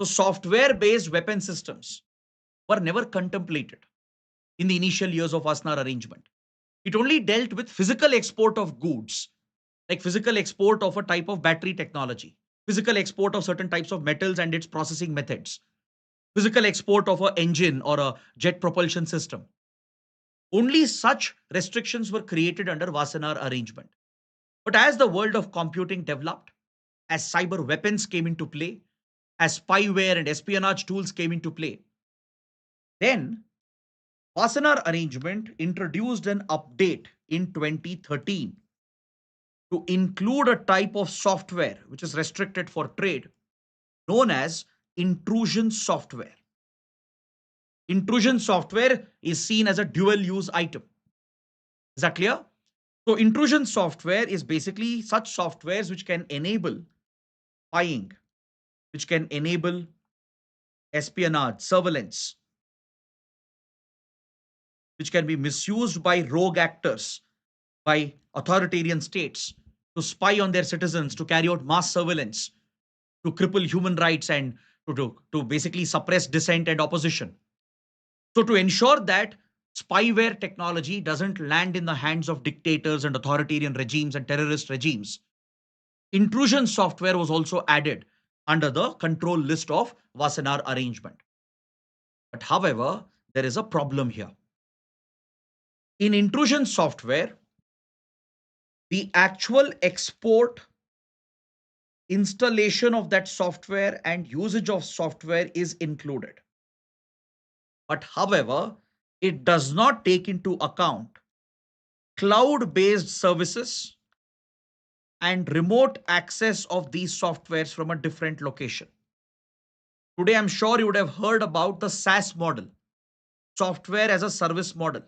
So software-based weapon systems were never contemplated in the initial years of Wassenaar Arrangement. It only dealt with physical export of goods, like physical export of a type of battery technology, physical export of certain types of metals and its processing methods, physical export of an engine or a jet propulsion system. Only such restrictions were created under Wassenaar Arrangement. But as the world of computing developed, as cyber weapons came into play, as spyware and espionage tools came into play, then Wassenaar Arrangement introduced an update in 2013 to include a type of software which is restricted for trade known as intrusion software. Intrusion software is seen as a dual use item. Is that clear? So intrusion software is basically such softwares which can enable spying, which can enable espionage, surveillance, which can be misused by rogue actors, by authoritarian states to spy on their citizens, to carry out mass surveillance, to cripple human rights and to basically suppress dissent and opposition. So to ensure that spyware technology doesn't land in the hands of dictators and authoritarian regimes and terrorist regimes, intrusion software was also added under the control list of Wassenaar Arrangement. But however, there is a problem here. In intrusion software, the actual export, installation of that software and usage of software is included. But however, it does not take into account cloud-based services and remote access of these softwares from a different location. Today, I'm sure you would have heard about the SaaS model, software as a service model.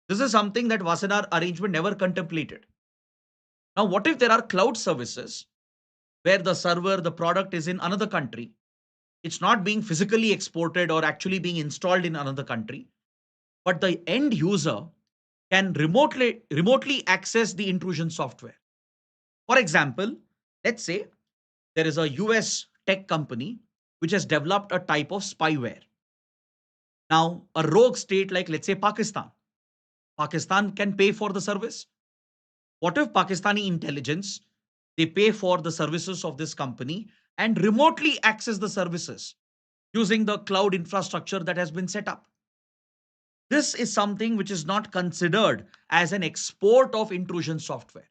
This is something that Wassenaar Arrangement never contemplated. Now, what if there are cloud services where the server, the product is in another country? It's not being physically exported or actually being installed in another country, but the end user can remotely access the intrusion software. For example, let's say there is a US tech company which has developed a type of spyware. Now, a rogue state like, let's say, Pakistan can pay for the service. What if Pakistani intelligence, they pay for the services of this company and remotely access the services using the cloud infrastructure that has been set up? This is something which is not considered as an export of intrusion software.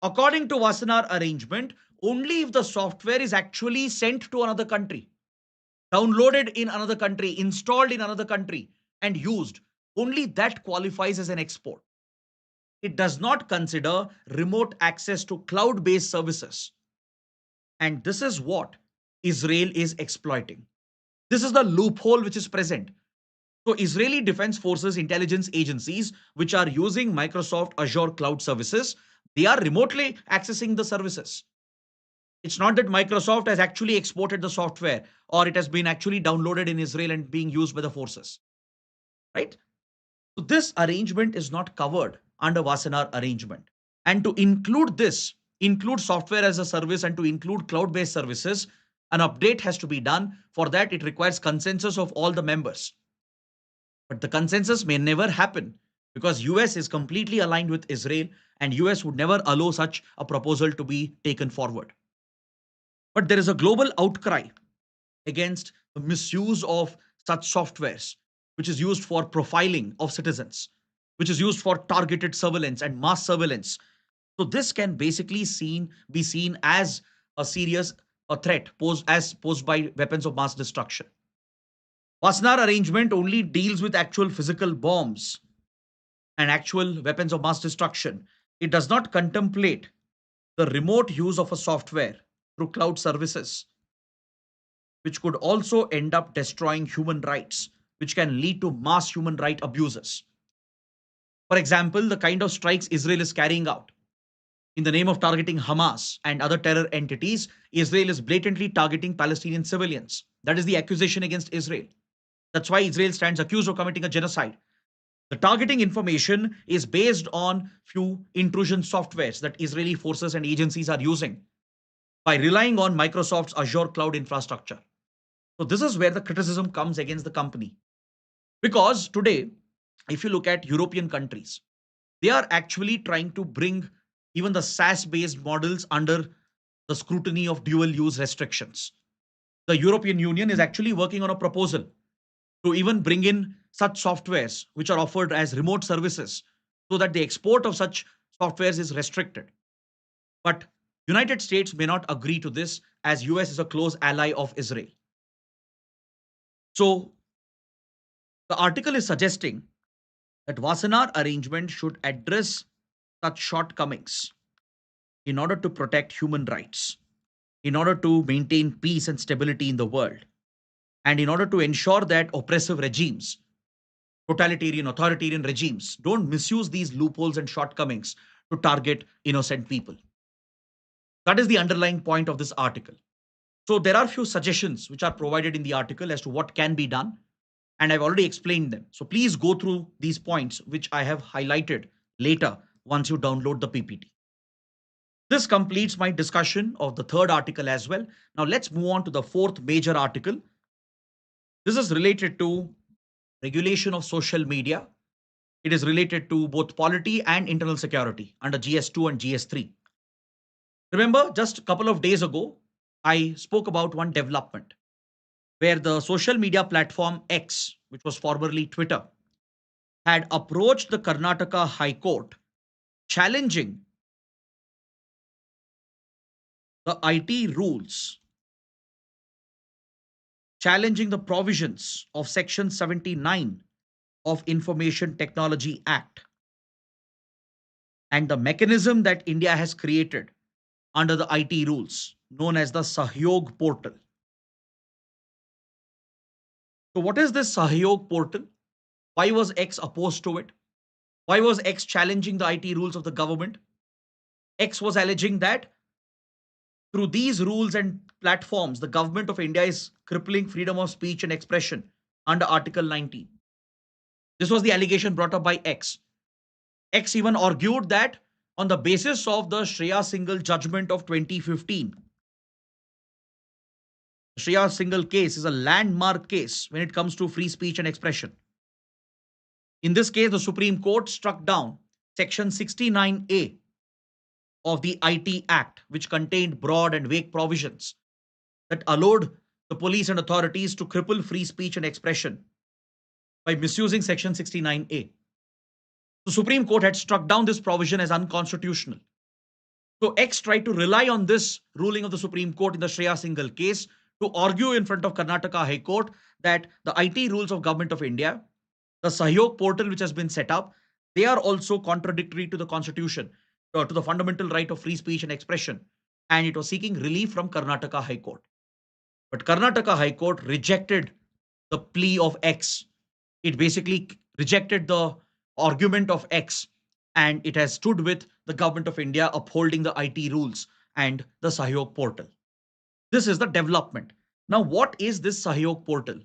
According to Wassenaar Arrangement, only if the software is actually sent to another country, downloaded in another country, installed in another country, and used, only that qualifies as an export. It does not consider remote access to cloud based services. And this is what Israel is exploiting. This is the loophole which is present. So, Israeli Defense Forces intelligence agencies, which are using Microsoft Azure cloud services, they are remotely accessing the services. It's not that Microsoft has actually exported the software or it has been actually downloaded in Israel and being used by the forces, right? So this arrangement is not covered under Wassenaar Arrangement. And to include this, include software as a service and to include cloud-based services, an update has to be done. For that, it requires consensus of all the members. But the consensus may never happen because US is completely aligned with Israel and US would never allow such a proposal to be taken forward. But there is a global outcry against the misuse of such softwares, which is used for profiling of citizens, which is used for targeted surveillance and mass surveillance. So this can basically be seen as a serious threat posed by weapons of mass destruction. Wassenaar Arrangement only deals with actual physical bombs and actual weapons of mass destruction. It does not contemplate the remote use of a software through cloud services, which could also end up destroying human rights, which can lead to mass human right abuses. For example, the kind of strikes Israel is carrying out. In the name of targeting Hamas and other terror entities, Israel is blatantly targeting Palestinian civilians. That is the accusation against Israel. That's why Israel stands accused of committing a genocide. The targeting information is based on few intrusion softwares that Israeli forces and agencies are using by relying on Microsoft's Azure cloud infrastructure. So this is where the criticism comes against the company. Because today, if you look at European countries, they are actually trying to bring even the SaaS-based models under the scrutiny of dual use restrictions. The European Union is actually working on a proposal to even bring in such softwares which are offered as remote services so that the export of such softwares is restricted. But United States may not agree to this as US is a close ally of Israel. So the article is suggesting that Wassenaar Arrangement should address such shortcomings in order to protect human rights, in order to maintain peace and stability in the world, and in order to ensure that oppressive regimes, totalitarian, authoritarian regimes, don't misuse these loopholes and shortcomings to target innocent people. That is the underlying point of this article. So there are few suggestions which are provided in the article as to what can be done, and I've already explained them. So please go through these points which I have highlighted later once you download the PPT. This completes my discussion of the third article as well. Now let's move on to the fourth major article. This is related to regulation of social media. It is related to both polity and internal security under GS2 and GS3. Remember, just a couple of days ago, I spoke about one development where the social media platform X, which was formerly Twitter, had approached the Karnataka High Court challenging the IT rules, challenging the provisions of Section 79 of Information Technology Act and the mechanism that India has created under the IT rules known as the Sahyog portal. So what is this Sahyog portal? Why was X opposed to it? Why was X challenging the IT rules of the government? X was alleging that through these rules and platforms, the government of India is crippling freedom of speech and expression under Article 19. This was the allegation brought up by X. X even argued that on the basis of the Shreya Singhal judgment of 2015, Shreya Singhal case is a landmark case when it comes to free speech and expression. In this case, the Supreme Court struck down Section 69A of the IT Act, which contained broad and vague provisions that allowed the police and authorities to cripple free speech and expression by misusing Section 69A. The Supreme Court had struck down this provision as unconstitutional. So X tried to rely on this ruling of the Supreme Court in the Shreya Singhal case to argue in front of Karnataka High Court that the IT rules of Government of India, the Sahyog portal which has been set up, they are also contradictory to the Constitution, to the fundamental right of free speech and expression. And it was seeking relief from Karnataka High Court. But Karnataka High Court rejected the plea of X. It basically rejected the argument of X, and it has stood with the Government of India upholding the IT rules and the Sahyog portal. This is the development. Now, what is this Sahyog portal?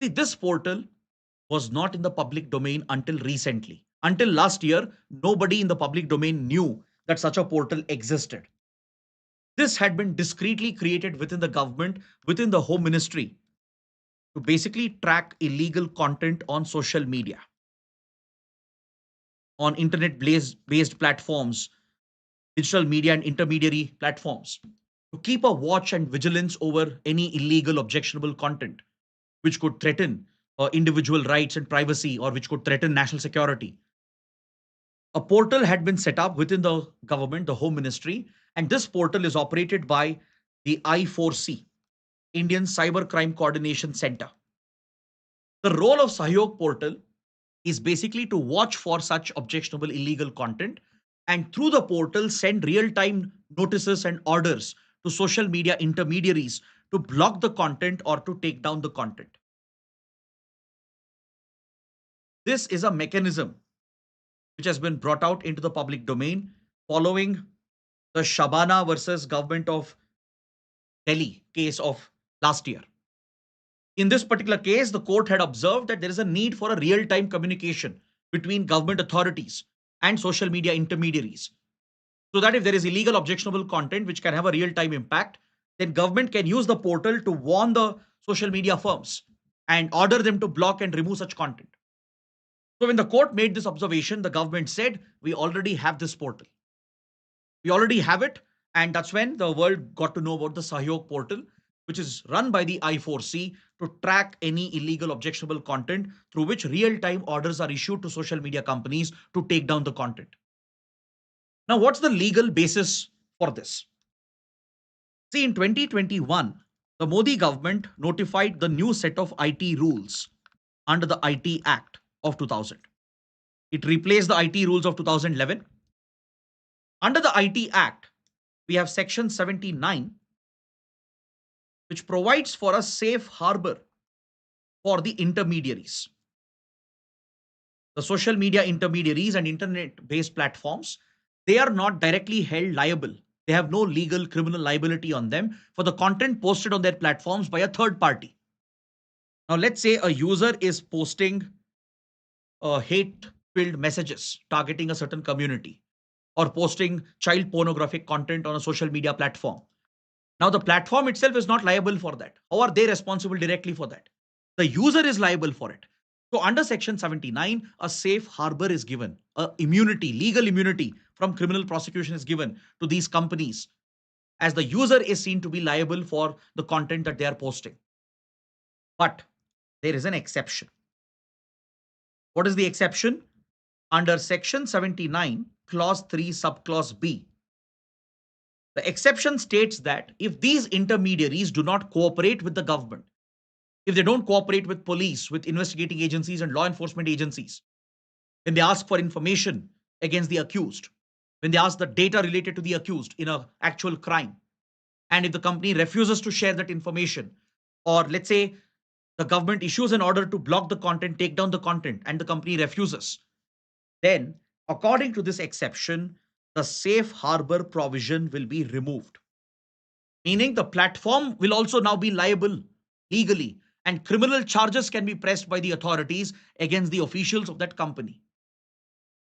See, this portal was not in the public domain until recently. Until last year, nobody in the public domain knew that such a portal existed. This had been discreetly created within the government, within the Home Ministry, to basically track illegal content on social media, on internet-based platforms, digital media and intermediary platforms, to keep a watch and vigilance over any illegal, objectionable content which could threaten individual rights and privacy or which could threaten national security. A portal had been set up within the government, the Home Ministry, and this portal is operated by the I4C, Indian Cybercrime Coordination Center. The role of Sahyog portal is basically to watch for such objectionable illegal content and through the portal send real-time notices and orders to social media intermediaries to block the content or to take down the content. This is a mechanism which has been brought out into the public domain following the Shabana versus Government of Delhi case of last year. In this particular case, the court had observed that there is a need for a real-time communication between government authorities and social media intermediaries. So that if there is illegal objectionable content which can have a real-time impact, then government can use the portal to warn the social media firms and order them to block and remove such content. So when the court made this observation, the government said, we already have this portal. We already have it. And that's when the world got to know about the Sahyog portal, which is run by the I4C to track any illegal objectionable content through which real-time orders are issued to social media companies to take down the content. Now, what's the legal basis for this? See, in 2021, the Modi government notified the new set of IT rules under the IT Act of 2000. It replaced the IT rules of 2011. Under the IT Act, we have Section 79, which provides for a safe harbor for the intermediaries. The social media intermediaries and internet-based platforms, they are not directly held liable. They have no legal criminal liability on them for the content posted on their platforms by a third party. Now, let's say a user is posting hate-filled messages targeting a certain community or posting child pornographic content on a social media platform. Now, the platform itself is not liable for that. How are they responsible directly for that? The user is liable for it. So under Section 79, a safe harbor is given, immunity, legal immunity from criminal prosecution is given to these companies as the user is seen to be liable for the content that they are posting. But there is an exception. What is the exception? Under Section 79, Clause 3, Subclause B, the exception states that if these intermediaries do not cooperate with the government, if they don't cooperate with police, with investigating agencies and law enforcement agencies, when they ask for information against the accused, when they ask the data related to the accused in an actual crime, and if the company refuses to share that information, or let's say the government issues an order to block the content, take down the content, and the company refuses, then according to this exception, the safe harbor provision will be removed. Meaning the platform will also now be liable legally and criminal charges can be pressed by the authorities against the officials of that company.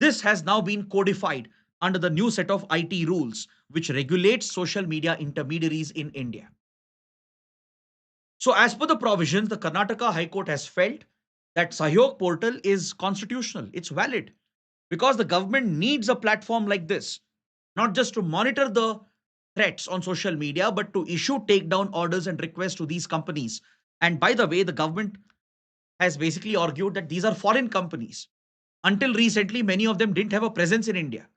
This has now been codified under the new set of IT rules which regulates social media intermediaries in India. So, as per the provisions, the Karnataka High Court has felt that Sahyog portal is constitutional, it's valid, because the government needs a platform like this, not just to monitor the threats on social media, but to issue takedown orders and requests to these companies. And by the way, the government has basically argued that these are foreign companies. Until recently, many of them didn't have a presence in India.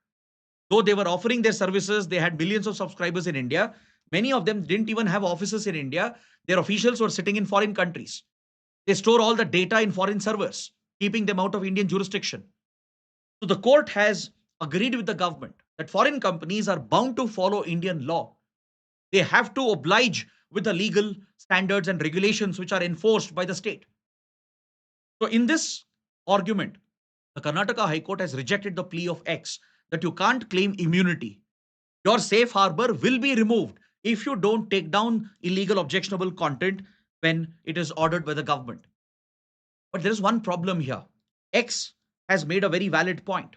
Though they were offering their services, they had millions of subscribers in India. Many of them didn't even have offices in India. Their officials were sitting in foreign countries. They store all the data in foreign servers, keeping them out of Indian jurisdiction. So the court has agreed with the government that foreign companies are bound to follow Indian law. They have to oblige with the legal standards and regulations which are enforced by the state. So in this argument, the Karnataka High Court has rejected the plea of X that you can't claim immunity. Your safe harbor will be removed if you don't take down illegal objectionable content when it is ordered by the government. But there is one problem here. X has made a very valid point.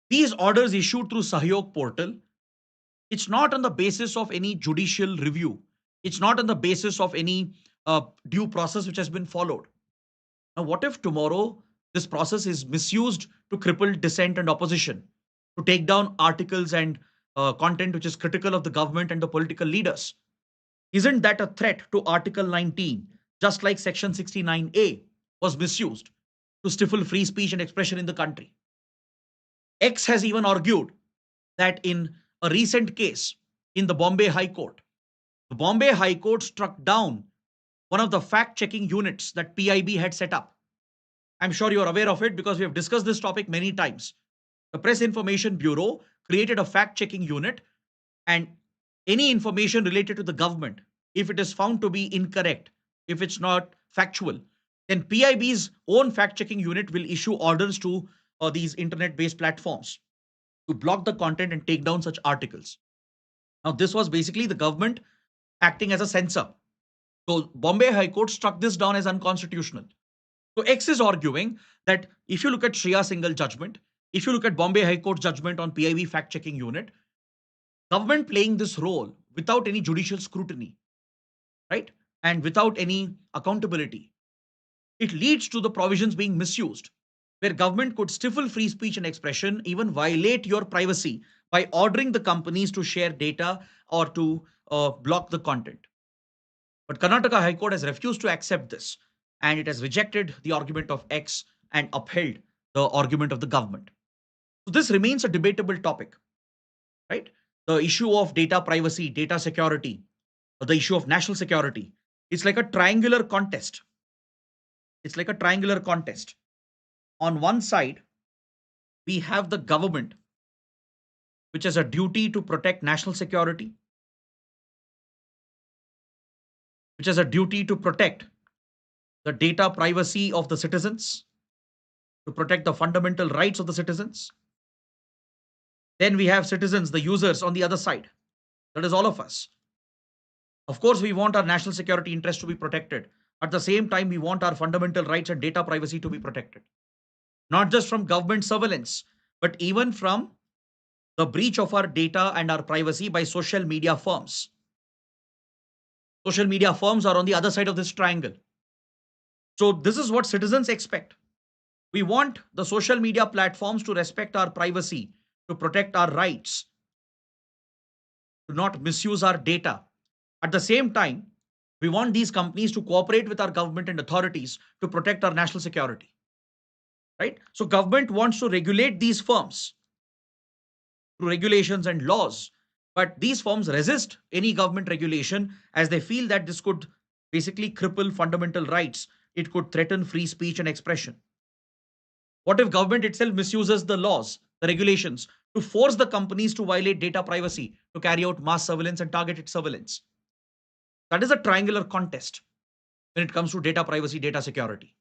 These orders issued through Sahyog portal, it's not on the basis of any judicial review. It's not on the basis of any due process which has been followed. Now, what if tomorrow this process is misused to cripple dissent and opposition, to take down articles and content which is critical of the government and the political leaders? Isn't that a threat to Article 19, just like Section 69A was misused to stifle free speech and expression in the country? X has even argued that in a recent case in the Bombay High Court, the Bombay High Court struck down one of the fact checking units that PIB had set up. I'm sure you're aware of it because we have discussed this topic many times. The Press Information Bureau created a fact checking unit, and any information related to the government, if it is found to be incorrect, if it's not factual, then PIB's own fact checking unit will issue orders to these internet based platforms to block the content and take down such articles. Now, this was basically the government acting as a censor. So, Bombay High Court struck this down as unconstitutional. So, X is arguing that if you look at Shreya Singhal judgment, if you look at Bombay High Court judgment on PIB fact checking unit, government playing this role without any judicial scrutiny, right? And without any accountability, it leads to the provisions being misused, where government could stifle free speech and expression, even violate your privacy by ordering the companies to share data or to block the content. But Karnataka High Court has refused to accept this, and it has rejected the argument of X and upheld the argument of the government. So this remains a debatable topic, right? The issue of data privacy, data security, or the issue of national security. It's like a triangular contest. It's like a triangular contest. On one side, we have the government, which has a duty to protect national security, which has a duty to protect the data privacy of the citizens, to protect the fundamental rights of the citizens. Then we have citizens, the users on the other side. That is all of us. Of course, we want our national security interests to be protected. At the same time, we want our fundamental rights and data privacy to be protected. Not just from government surveillance, but even from the breach of our data and our privacy by social media firms. Social media firms are on the other side of this triangle. So this is what citizens expect. We want the social media platforms to respect our privacy, to protect our rights, to not misuse our data. At the same time, we want these companies to cooperate with our government and authorities to protect our national security. Right? So government wants to regulate these firms through regulations and laws, but these firms resist any government regulation as they feel that this could basically cripple fundamental rights. It could threaten free speech and expression. What if government itself misuses the laws, the regulations, to force the companies to violate data privacy, to carry out mass surveillance and targeted surveillance? That is a triangular contest when it comes to data privacy, data security.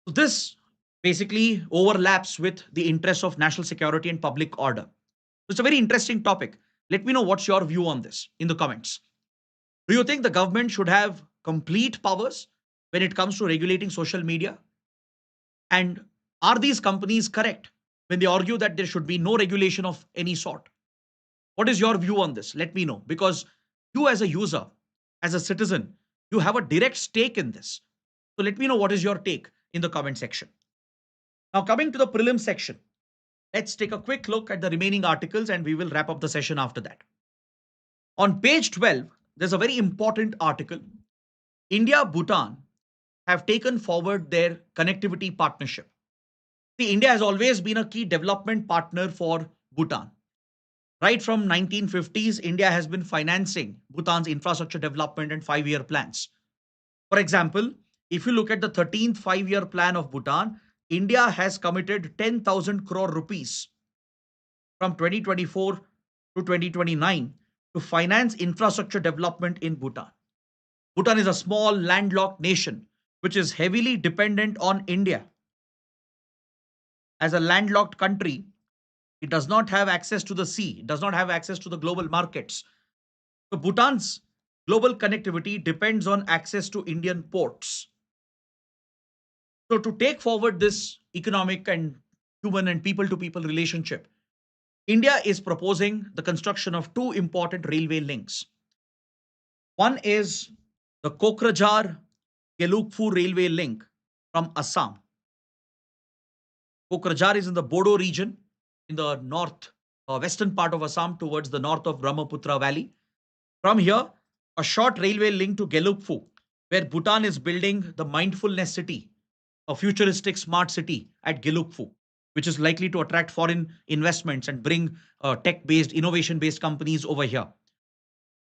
So this basically overlaps with the interests of national security and public order. So it's a very interesting topic. Let me know what's your view on this in the comments. Do you think the government should have complete powers when it comes to regulating social media? And are these companies correct when they argue that there should be no regulation of any sort? What is your view on this? Let me know, because you as a user, as a citizen, You have a direct stake in this. So let me know what is your take in the comment section. Now, coming to the prelim section, let's take a quick look at the remaining articles and we will wrap up the session after that. On page 12, there's a very important article. India, Bhutan have taken forward their connectivity partnership. See, India has always been a key development partner for Bhutan. Right from 1950s, India has been financing Bhutan's infrastructure development and 5-year plans. For example, if you look at the 13th 5-year plan of Bhutan, India has committed 10,000 crore rupees from 2024 to 2029 to finance infrastructure development in Bhutan. Bhutan is a small landlocked nation which is heavily dependent on India. As a landlocked country, it does not have access to the sea, it does not have access to the global markets. So Bhutan's global connectivity depends on access to Indian ports. So to take forward this economic and human and people to people relationship, India is proposing the construction of two important railway links. One is the Kokrajhar Gelugfu railway link from Assam. Kokrajhar is in the Bodo region in the north western part of Assam towards the north of Brahmaputra Valley. From here, a short railway link to Gelugfu, where Bhutan is building the mindfulness city, a futuristic smart city at Gelugfu, which is likely to attract foreign investments and bring tech-based, innovation-based companies over here.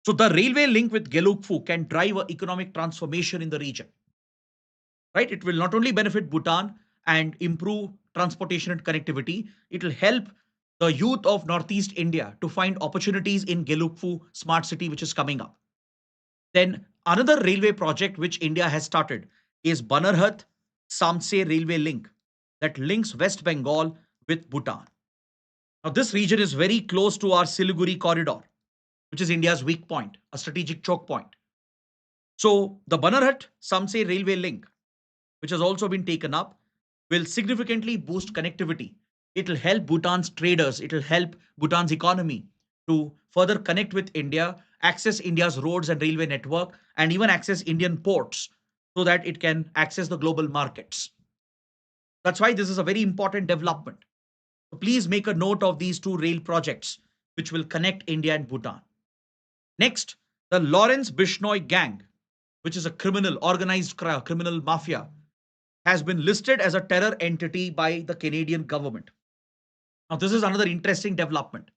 So the railway link with Gelugfu can drive an economic transformation in the region. Right? It will not only benefit Bhutan and improve transportation and connectivity, it will help the youth of Northeast India to find opportunities in Gelugfu smart city, which is coming up. Then another railway project which India has started is Banarhat Samse railway link that links West Bengal with Bhutan. Now this region is very close to our Siliguri corridor, which is India's weak point, a strategic choke point. So the Banarhat Samse railway link, which has also been taken up, will significantly boost connectivity. It will help Bhutan's traders, it will help Bhutan's economy to further connect with India, access India's roads and railway network, and even access Indian ports so that it can access the global markets. That's why this is a very important development. So please make a note of these two rail projects which will connect India and Bhutan. Next, the Lawrence Bishnoi gang, which is a criminal, organized criminal mafia, has been listed as a terror entity by the Canadian government. Now, this is another interesting development.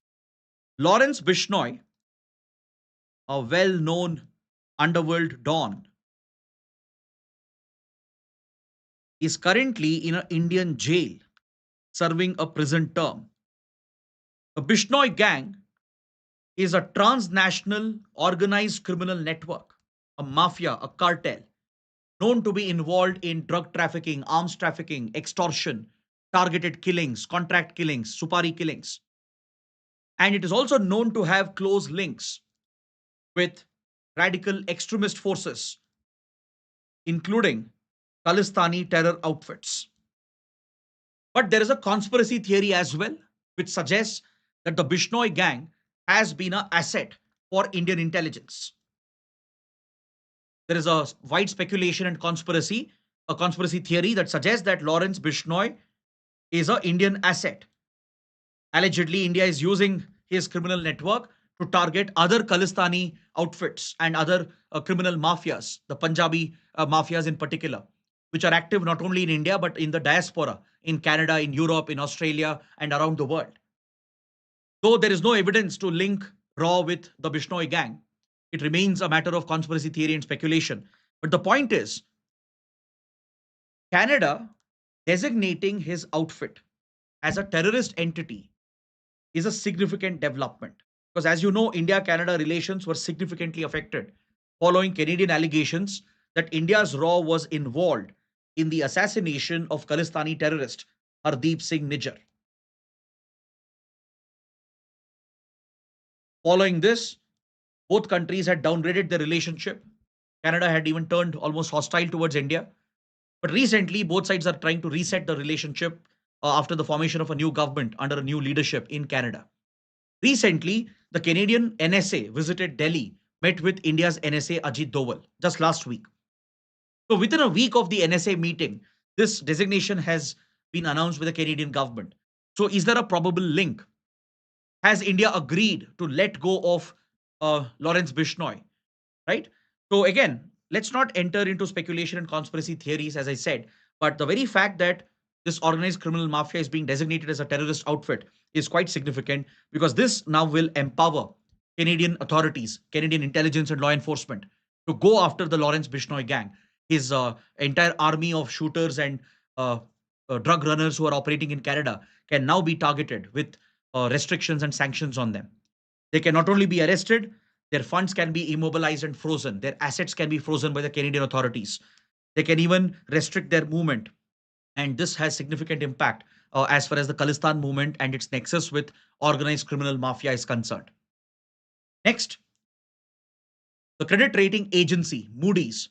Lawrence Bishnoi, a well-known underworld don, is currently in an Indian jail serving a prison term. The Bishnoi gang is a transnational organized criminal network, a mafia, a cartel, known to be involved in drug trafficking, arms trafficking, extortion, targeted killings, contract killings, supari killings. And it is also known to have close links with radical extremist forces, including Khalistani terror outfits. But there is a conspiracy theory as well, which suggests that the Bishnoi gang has been an asset for Indian intelligence. There is a wide speculation and a conspiracy theory that suggests that Lawrence Bishnoi is an Indian asset. Allegedly, India is using his criminal network to target other Khalistani outfits and other criminal mafias, the Punjabi mafias in particular, which are active not only in India but in the diaspora, in Canada, in Europe, in Australia, and around the world. Though there is no evidence to link Raw with the Bishnoi gang, it remains a matter of conspiracy theory and speculation. But the point is, Canada designating his outfit as a terrorist entity is a significant development. Because as you know, India-Canada relations were significantly affected following Canadian allegations that India's RAW was involved in the assassination of Khalistani terrorist Hardeep Singh Nijjar. Following this, both countries had downgraded their relationship. Canada had even turned almost hostile towards India. But recently, both sides are trying to reset the relationship after the formation of a new government under a new leadership in Canada. Recently, the Canadian NSA visited Delhi met with India's NSA Ajit Doval just last week. So within a week of the NSA meeting, this designation has been announced with the Canadian government. So is there a probable link? Has India agreed to let go of Lawrence Bishnoi? Right? So again, let's not enter into speculation and conspiracy theories, as I said, but the very fact that this organized criminal mafia is being designated as a terrorist outfit is quite significant because this now will empower Canadian authorities, Canadian intelligence and law enforcement to go after the Lawrence Bishnoi gang. His entire army of shooters and uh, drug runners who are operating in Canada can now be targeted with restrictions and sanctions on them. They can not only be arrested, their funds can be immobilized and frozen. Their assets can be frozen by the Canadian authorities. They can even restrict their movement. And this has significant impact as far as the Khalistan movement and its nexus with organized criminal mafia is concerned. Next, the credit rating agency, Moody's,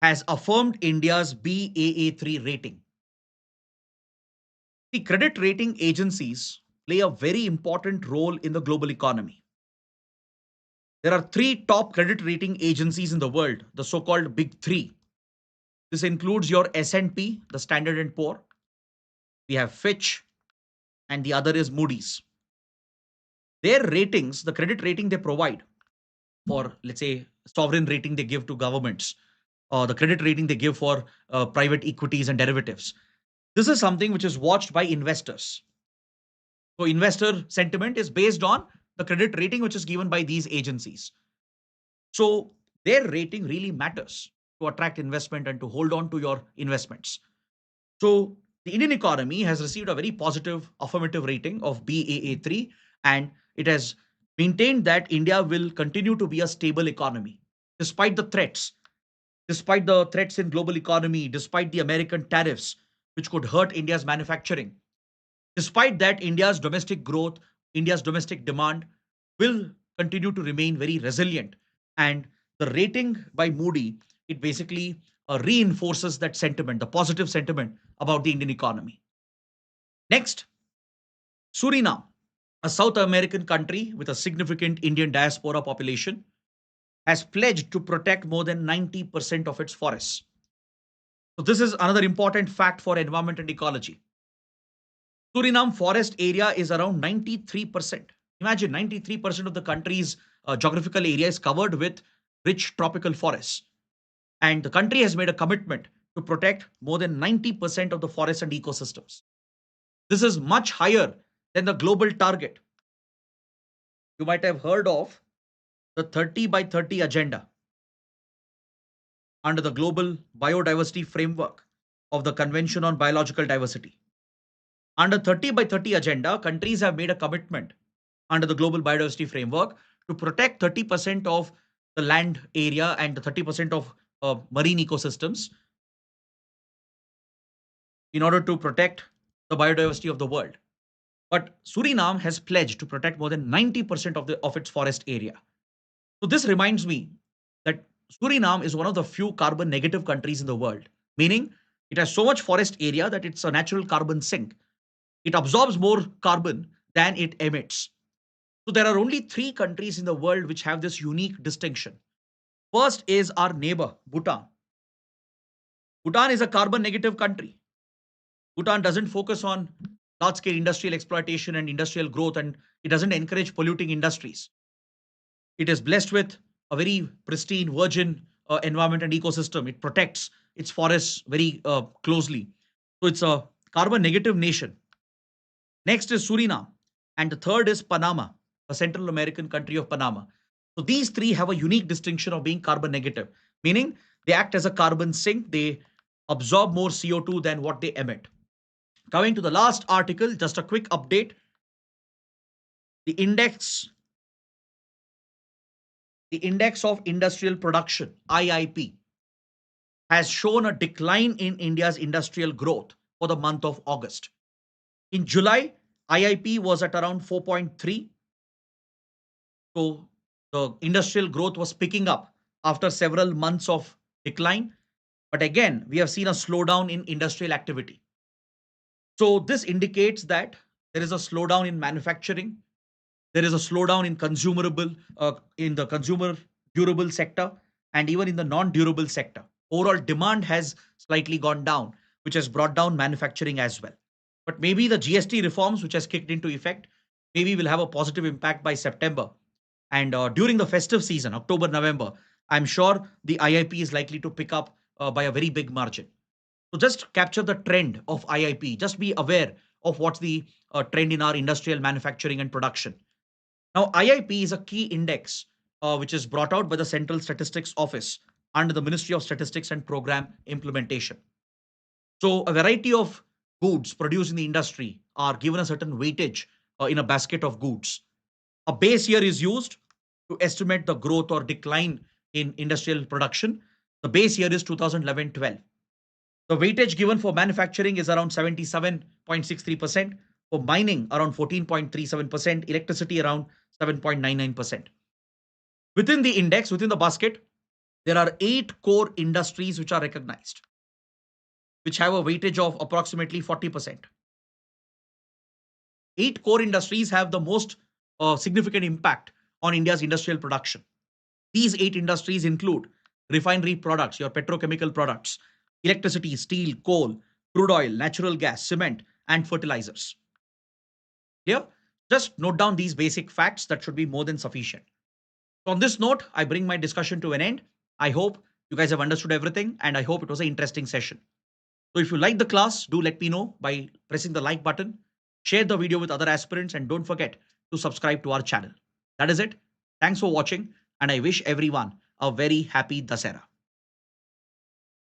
has affirmed India's Baa3 rating. The credit rating agencies play a very important role in the global economy. There are three top credit rating agencies in the world, the so-called big three. This includes your S&P, the Standard and Poor. We have Fitch, and the other is Moody's. Their ratings, the credit rating they provide for, let's say, sovereign rating they give to governments, or the credit rating they give for private equities and derivatives. This is something which is watched by investors. So investor sentiment is based on the credit rating which is given by these agencies. So their rating really matters to attract investment and to hold on to your investments. So the Indian economy has received a very positive affirmative rating of Baa3, and it has maintained that India will continue to be a stable economy despite the threats, despite the threats in global economy, despite the American tariffs which could hurt India's manufacturing. Despite that, India's domestic growth, India's domestic demand will continue to remain very resilient. And the rating by Moody, it basically reinforces that sentiment, the positive sentiment about the Indian economy. Next, Suriname, a South American country with a significant Indian diaspora population, has pledged to protect more than 90% of its forests. So, this is another important fact for environment and ecology. Suriname forest area is around 93%. Imagine 93% of the country's geographical area is covered with rich tropical forests. And the country has made a commitment to protect more than 90% of the forests and ecosystems. This is much higher than the global target. You might have heard of the 30 by 30 agenda under the Global Biodiversity Framework of the Convention on Biological Diversity. Under 30 by 30 agenda, countries have made a commitment under the Global Biodiversity Framework to protect 30% of the land area and the 30% of marine ecosystems in order to protect the biodiversity of the world. But Suriname has pledged to protect more than 90% of its forest area. So this reminds me that Suriname is one of the few carbon negative countries in the world, meaning it has so much forest area that it's a natural carbon sink. It absorbs more carbon than it emits. So there are only three countries in the world which have this unique distinction. First is our neighbor, Bhutan. Bhutan is a carbon negative country. Bhutan doesn't focus on large scale industrial exploitation and industrial growth, and it doesn't encourage polluting industries. It is blessed with a very pristine, virgin environment and ecosystem. It protects its forests very closely. So it's a carbon negative nation. Next is Suriname. And the third is Panama, a Central American country of Panama. So these three have a unique distinction of being carbon negative, meaning they act as a carbon sink. They absorb more CO2 than what they emit. Coming to the last article, just a quick update. The index of industrial production, IIP, has shown a decline in India's industrial growth for the month of August. In July, IIP was at around 4.3. So the industrial growth was picking up after several months of decline. But again, we have seen a slowdown in industrial activity. So this indicates that there is a slowdown in manufacturing. There is a slowdown in in the consumer durable sector, and even in the non-durable sector. Overall demand has slightly gone down, which has brought down manufacturing as well. But maybe the GST reforms, which has kicked into effect, maybe will have a positive impact by September. And during the festive season, October, November, I'm sure the IIP is likely to pick up by a very big margin. So just capture the trend of IIP. Just be aware of what's the trend in our industrial manufacturing and production. Now, IIP is a key index which is brought out by the Central Statistics Office under the Ministry of Statistics and Program Implementation. So, a variety of goods produced in the industry are given a certain weightage in a basket of goods. A base year is used to estimate the growth or decline in industrial production. The base year is 2011-12. The weightage given for manufacturing is around 77.63%, for mining around 14.37%, electricity around 7.99%. Within the index, within the basket, there are 8 core industries which are recognized, which have a weightage of approximately 40%. 8 core industries have the most significant impact on India's industrial production. These 8 industries include refinery products, your petrochemical products, electricity, steel, coal, crude oil, natural gas, cement, and fertilizers. Clear? Just note down these basic facts that should be more than sufficient. So on this note, I bring my discussion to an end. I hope you guys have understood everything and I hope it was an interesting session. So if you like the class, do let me know by pressing the like button, share the video with other aspirants, and don't forget to subscribe to our channel. That is it. Thanks for watching and I wish everyone a very happy Dasera.